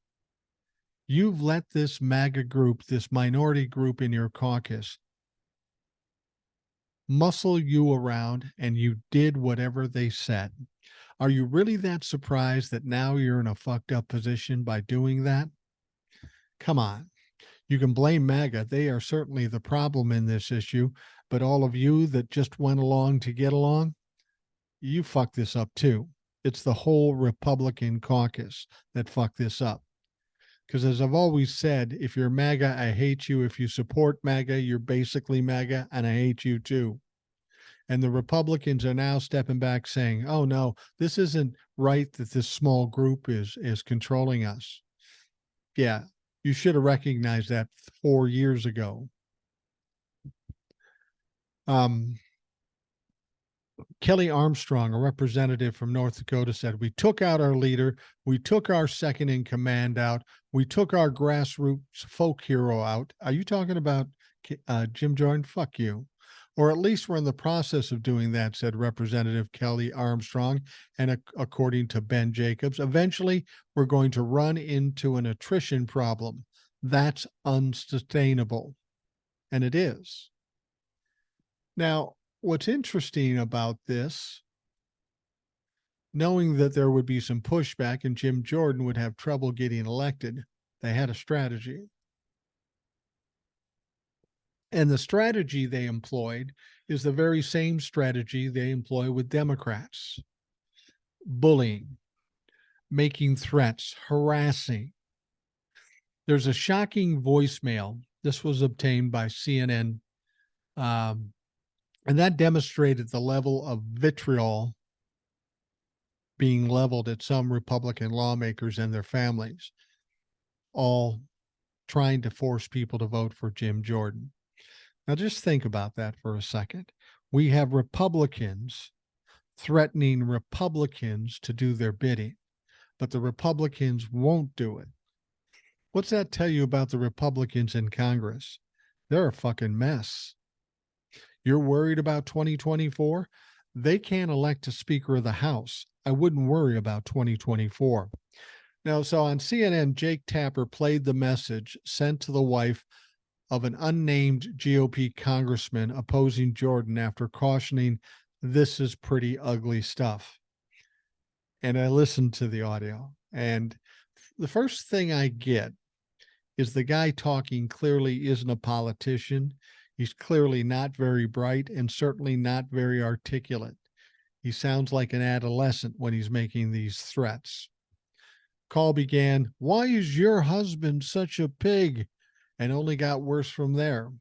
You've let this MAGA group, this minority group in your caucus, muscle you around and you did whatever they said. Are you really that surprised that now you're in a fucked up position by doing that? Come on. You can blame MAGA. They are certainly the problem in this issue. But all of you that just went along to get along, you fucked this up too. It's the whole Republican caucus that fucked this up. Because as I've always said, if you're MAGA, I hate you. If you support MAGA, you're basically MAGA, and I hate you too. And the Republicans are now stepping back saying, oh no, this isn't right that this small group is controlling us. Yeah, you should have recognized that 4 years ago. Kelly Armstrong, a representative from North Dakota, said, we took out our leader. We took our second in command out. We took our grassroots folk hero out. Are you talking about Jim Jordan? Fuck you. Or at least we're in the process of doing that, said Representative Kelly Armstrong. And according to Ben Jacobs, eventually we're going to run into an attrition problem. That's unsustainable. And it is. Now, what's interesting about this, knowing that there would be some pushback and Jim Jordan would have trouble getting elected, they had a strategy. And the strategy they employed is the very same strategy they employ with Democrats: bullying, making threats, harassing. There's a shocking voicemail. This was obtained by CNN. And that demonstrated the level of vitriol being leveled at some Republican lawmakers and their families, all trying to force people to vote for Jim Jordan. Now, just think about that for a second. We have Republicans threatening Republicans to do their bidding, but the Republicans won't do it. What's that tell you about the Republicans in Congress? They're a fucking mess. You're worried about 2024? They can't elect a Speaker of the House. I wouldn't worry about 2024. Now, so on CNN, Jake Tapper played the message sent to the wife of an unnamed GOP congressman opposing Jordan after cautioning, this is pretty ugly stuff. And I listened to the audio. And the first thing I get is the guy talking clearly isn't a politician. He's clearly not very bright and certainly not very articulate. He sounds like an adolescent when he's making these threats. Call began, why is your husband such a pig? And only got worse from there.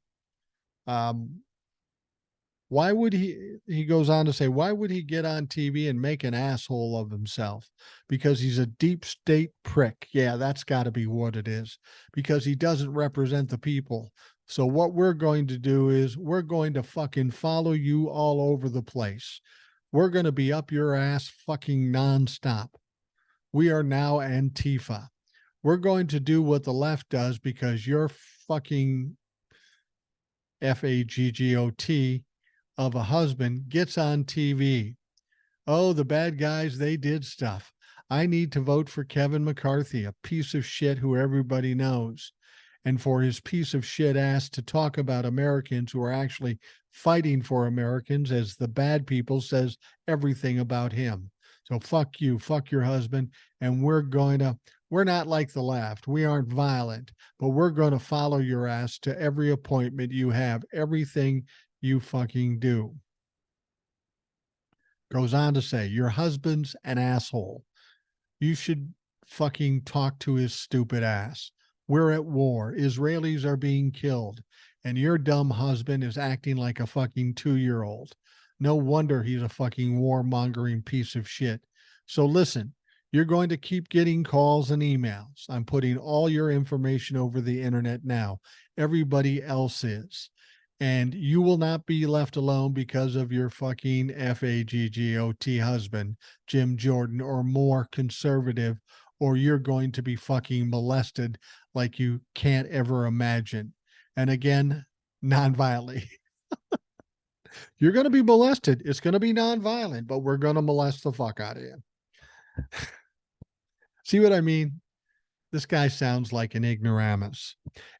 Why would he goes on to say, why would he get on TV and make an asshole of himself? Because he's a deep state prick. Yeah, that's got to be what it is. Because he doesn't represent the people. So what we're going to do is we're going to fucking follow you all over the place. We're going to be up your ass fucking nonstop. We are now Antifa. We're going to do what the left does because you're fucking FAGGOT of a husband gets on TV. Oh, the bad guys, they did stuff. I need to vote for Kevin McCarthy, a piece of shit who everybody knows. And for his piece of shit ass to talk about Americans who are actually fighting for Americans, as the bad people says everything about him. So fuck you, fuck your husband. And we're not like the left. We aren't violent, but we're going to follow your ass to every appointment you have, everything you fucking do. Goes on to say, your husband's an asshole. You should fucking talk to his stupid ass. We're at war. Israelis are being killed. And your dumb husband is acting like a fucking 2-year-old. No wonder he's a fucking warmongering piece of shit. So listen, you're going to keep getting calls and emails. I'm putting all your information over the internet now. Everybody else is. And you will not be left alone because of your fucking FAGGOT husband, Jim Jordan, or more conservative, or you're going to be fucking molested like you can't ever imagine. And again, nonviolently. You're going to be molested. It's going to be nonviolent, but we're going to molest the fuck out of you. See what I mean? This guy sounds like an ignoramus.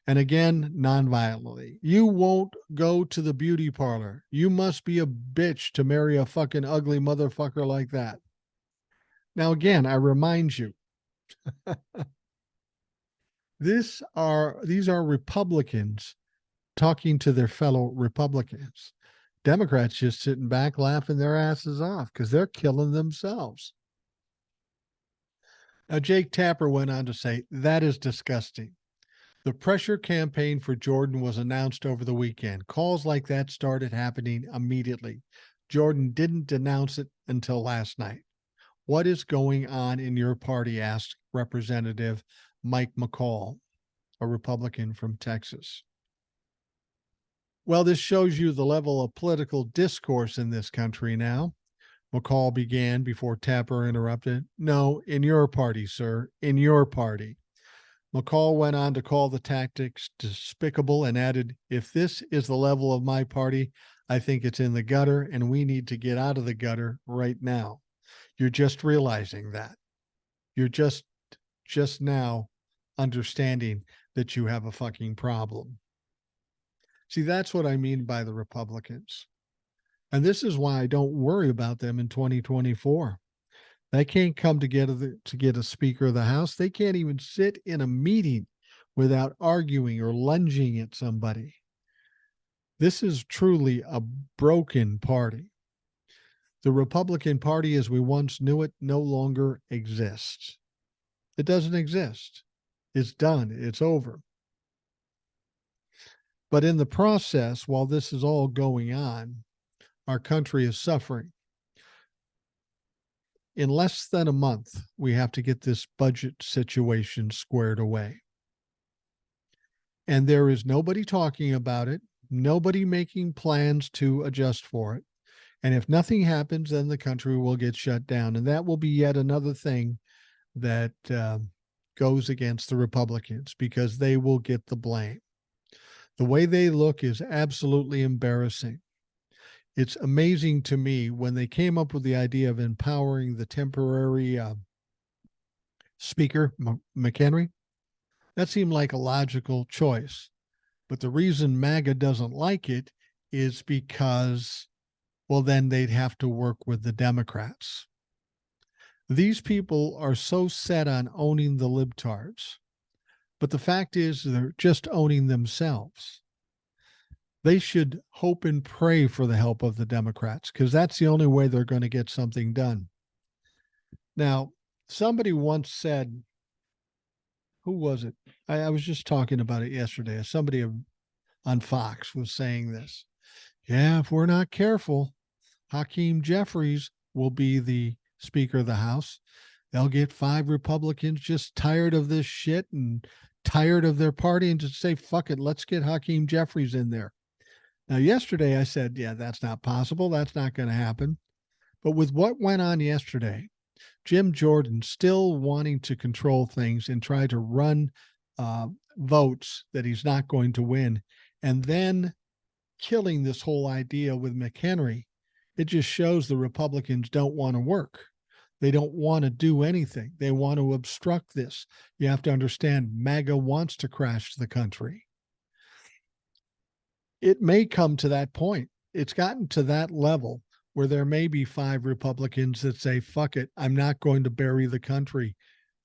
And again, non-violently. You won't go to the beauty parlor. You must be a bitch to marry a fucking ugly motherfucker like that. Now, again, I remind you, these are Republicans talking to their fellow Republicans. Democrats just sitting back laughing their asses off because they're killing themselves. Now, Jake Tapper went on to say, that is disgusting. The pressure campaign for Jordan was announced over the weekend. Calls like that started happening immediately. Jordan didn't denounce it until last night. What is going on in your party? Asked Representative Mike McCall, a Republican from Texas. Well, this shows you the level of political discourse in this country now. McCall began before Tapper interrupted. No, in your party, sir, in your party. McCall went on to call the tactics despicable and added, if this is the level of my party, I think it's in the gutter and we need to get out of the gutter right now. You're just realizing that. You're just now understanding that you have a fucking problem. See, that's what I mean by the Republicans. And this is why I don't worry about them in 2024. They can't come together to get a Speaker of the House. They can't even sit in a meeting without arguing or lunging at somebody. This is truly a broken party. The Republican Party, as we once knew it, no longer exists. It doesn't exist. It's done. It's over. But in the process, while this is all going on, our country is suffering. In less than a month, we have to get this budget situation squared away. And there is nobody talking about it, nobody making plans to adjust for it. And if nothing happens, then the country will get shut down. And that will be yet another thing that goes against the Republicans because they will get the blame. The way they look is absolutely embarrassing. It's amazing to me when they came up with the idea of empowering the temporary Speaker, McHenry. That seemed like a logical choice. But the reason MAGA doesn't like it is because, well, then they'd have to work with the Democrats. These people are so set on owning the libtards. But the fact is, they're just owning themselves. They should hope and pray for the help of the Democrats because that's the only way they're going to get something done. Now, somebody once said, who was it? I was just talking about it yesterday. Somebody on Fox was saying this. Yeah, if we're not careful, Hakeem Jeffries will be the Speaker of the House. They'll get 5 Republicans just tired of this shit and tired of their party and just say, fuck it, let's get Hakeem Jeffries in there. Now, yesterday I said, yeah, that's not possible. That's not going to happen. But with what went on yesterday, Jim Jordan still wanting to control things and try to run votes that he's not going to win, and then killing this whole idea with McHenry, it just shows the Republicans don't want to work. They don't want to do anything. They want to obstruct this. You have to understand, MAGA wants to crash the country. It may come to that point. It's gotten to that level where there may be 5 Republicans that say, fuck it, I'm not going to bury the country.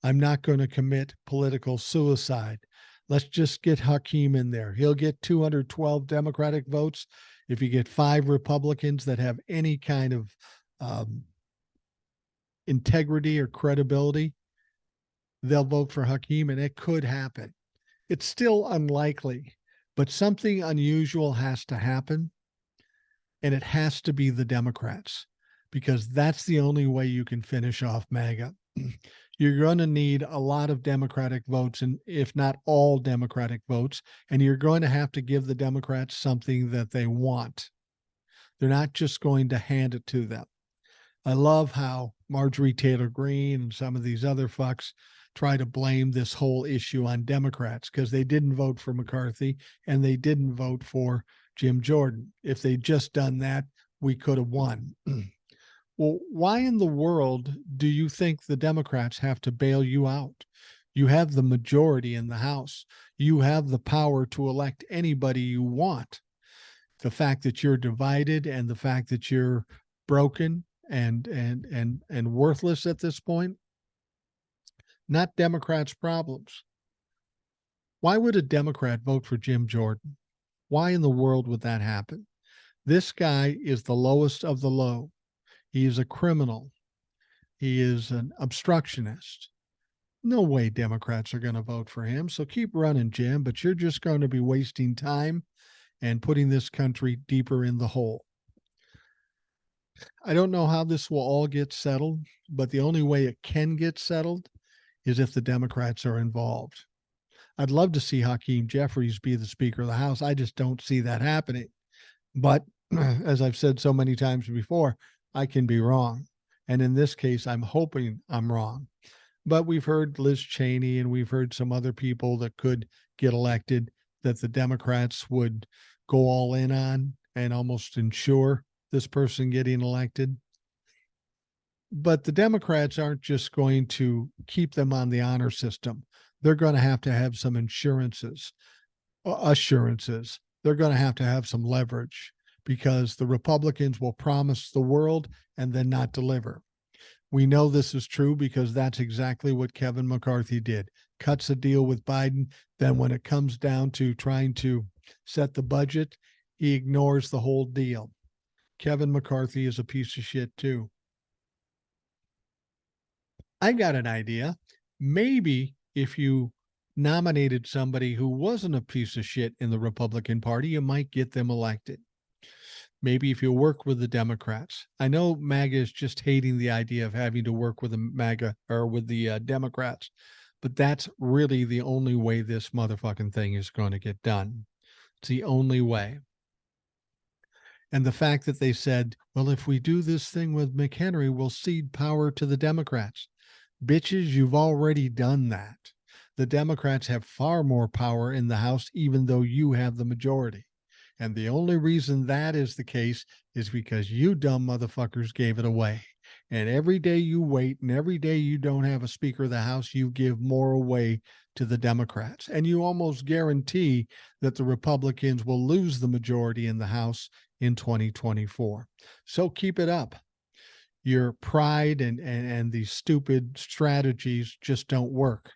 I'm not going to commit political suicide. Let's just get Hakeem in there. He'll get 212 Democratic votes. If you get 5 Republicans that have any kind of integrity or credibility, they'll vote for Hakeem, and it could happen. It's still unlikely, but something unusual has to happen, and it has to be the Democrats, because that's the only way you can finish off MAGA. You're going to need a lot of Democratic votes, and if not all Democratic votes, and you're going to have to give the Democrats something that they want. They're not just going to hand it to them. I love how Marjorie Taylor Greene and some of these other fucks try to blame this whole issue on Democrats because they didn't vote for McCarthy and they didn't vote for Jim Jordan. If they'd just done that, we could have won. Well, why in the world do you think the Democrats have to bail you out? You have the majority in the House. You have the power to elect anybody you want. The fact that you're divided and the fact that you're broken and worthless at this point, not Democrats' problems. Why would a Democrat vote for Jim Jordan? Why in the world would that happen? This guy is the lowest of the low. He is a criminal. He is an obstructionist. No way Democrats are going to vote for him. So keep running, Jim, but you're just going to be wasting time and putting this country deeper in the hole. I don't know how this will all get settled, but the only way it can get settled is if the Democrats are involved. I'd love to see Hakeem Jeffries be the Speaker of the House. I just don't see that happening. But as I've said so many times before, I can be wrong. And in this case, I'm hoping I'm wrong. But we've heard Liz Cheney and we've heard some other people that could get elected that the Democrats would go all in on and almost ensure this person getting elected. But the Democrats aren't just going to keep them on the honor system. They're going to have some assurances. They're going to have some leverage because the Republicans will promise the world and then not deliver. We know this is true because that's exactly what Kevin McCarthy did. Cuts a deal with Biden. Then when it comes down to trying to set the budget, he ignores the whole deal. Kevin McCarthy is a piece of shit too. I got an idea. Maybe if you nominated somebody who wasn't a piece of shit in the Republican Party, you might get them elected. Maybe if you work with the Democrats. I know MAGA is just hating the idea of having to work with the MAGA or with the Democrats, but that's really the only way this motherfucking thing is going to get done. It's the only way. And the fact that they said, well, if we do this thing with McHenry, we'll cede power to the Democrats. Bitches, you've already done that. The Democrats have far more power in the House, even though you have the majority. And the only reason that is the case is because you dumb motherfuckers gave it away. And every day you wait and every day you don't have a Speaker of the House, you give more away to the Democrats. And you almost guarantee that the Republicans will lose the majority in the House in 2024. So keep it up. Your pride and these stupid strategies just don't work.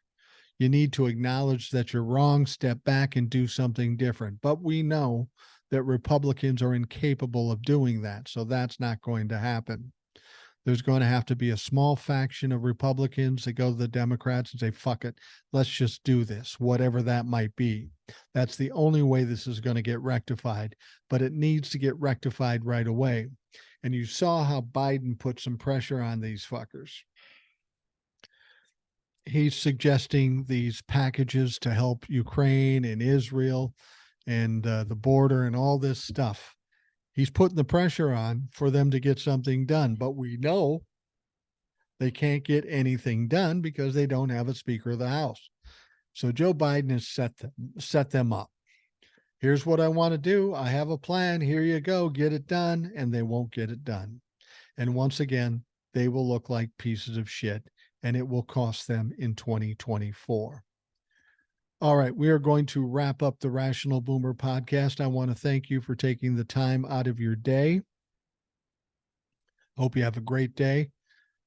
You need to acknowledge that you're wrong, step back and do something different. But we know that Republicans are incapable of doing that. So that's not going to happen. There's going to have to be a small faction of Republicans that go to the Democrats and say, fuck it, let's just do this, whatever that might be. That's the only way this is going to get rectified, but it needs to get rectified right away. And you saw how Biden put some pressure on these fuckers. He's suggesting these packages to help Ukraine and Israel and the border and all this stuff. He's putting the pressure on for them to get something done. But we know they can't get anything done because they don't have a Speaker of the House. So Joe Biden has set them up. Here's what I want to do. I have a plan. Here you go. Get it done. And they won't get it done. And once again, they will look like pieces of shit. And it will cost them in 2024. All right, we are going to wrap up the Rational Boomer podcast. I want to thank you for taking the time out of your day. Hope you have a great day.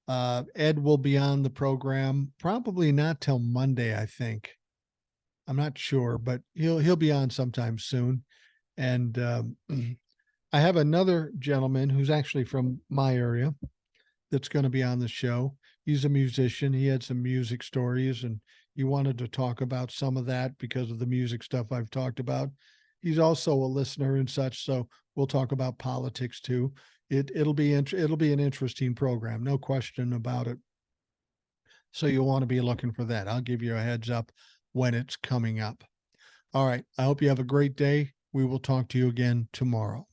Ed will be on the program probably not till Monday, I think. I'm not sure, but he'll be on sometime soon. And I have another gentleman who's actually from my area that's going to be on the show. He's a musician. He had some music stories and he wanted to talk about some of that because of the music stuff I've talked about. He's also a listener and such, so we'll talk about politics too. It'll be an interesting program, no question about it. So you'll want to be looking for that. I'll give you a heads up when it's coming up. All right. I hope you have a great day. We will talk to you again tomorrow.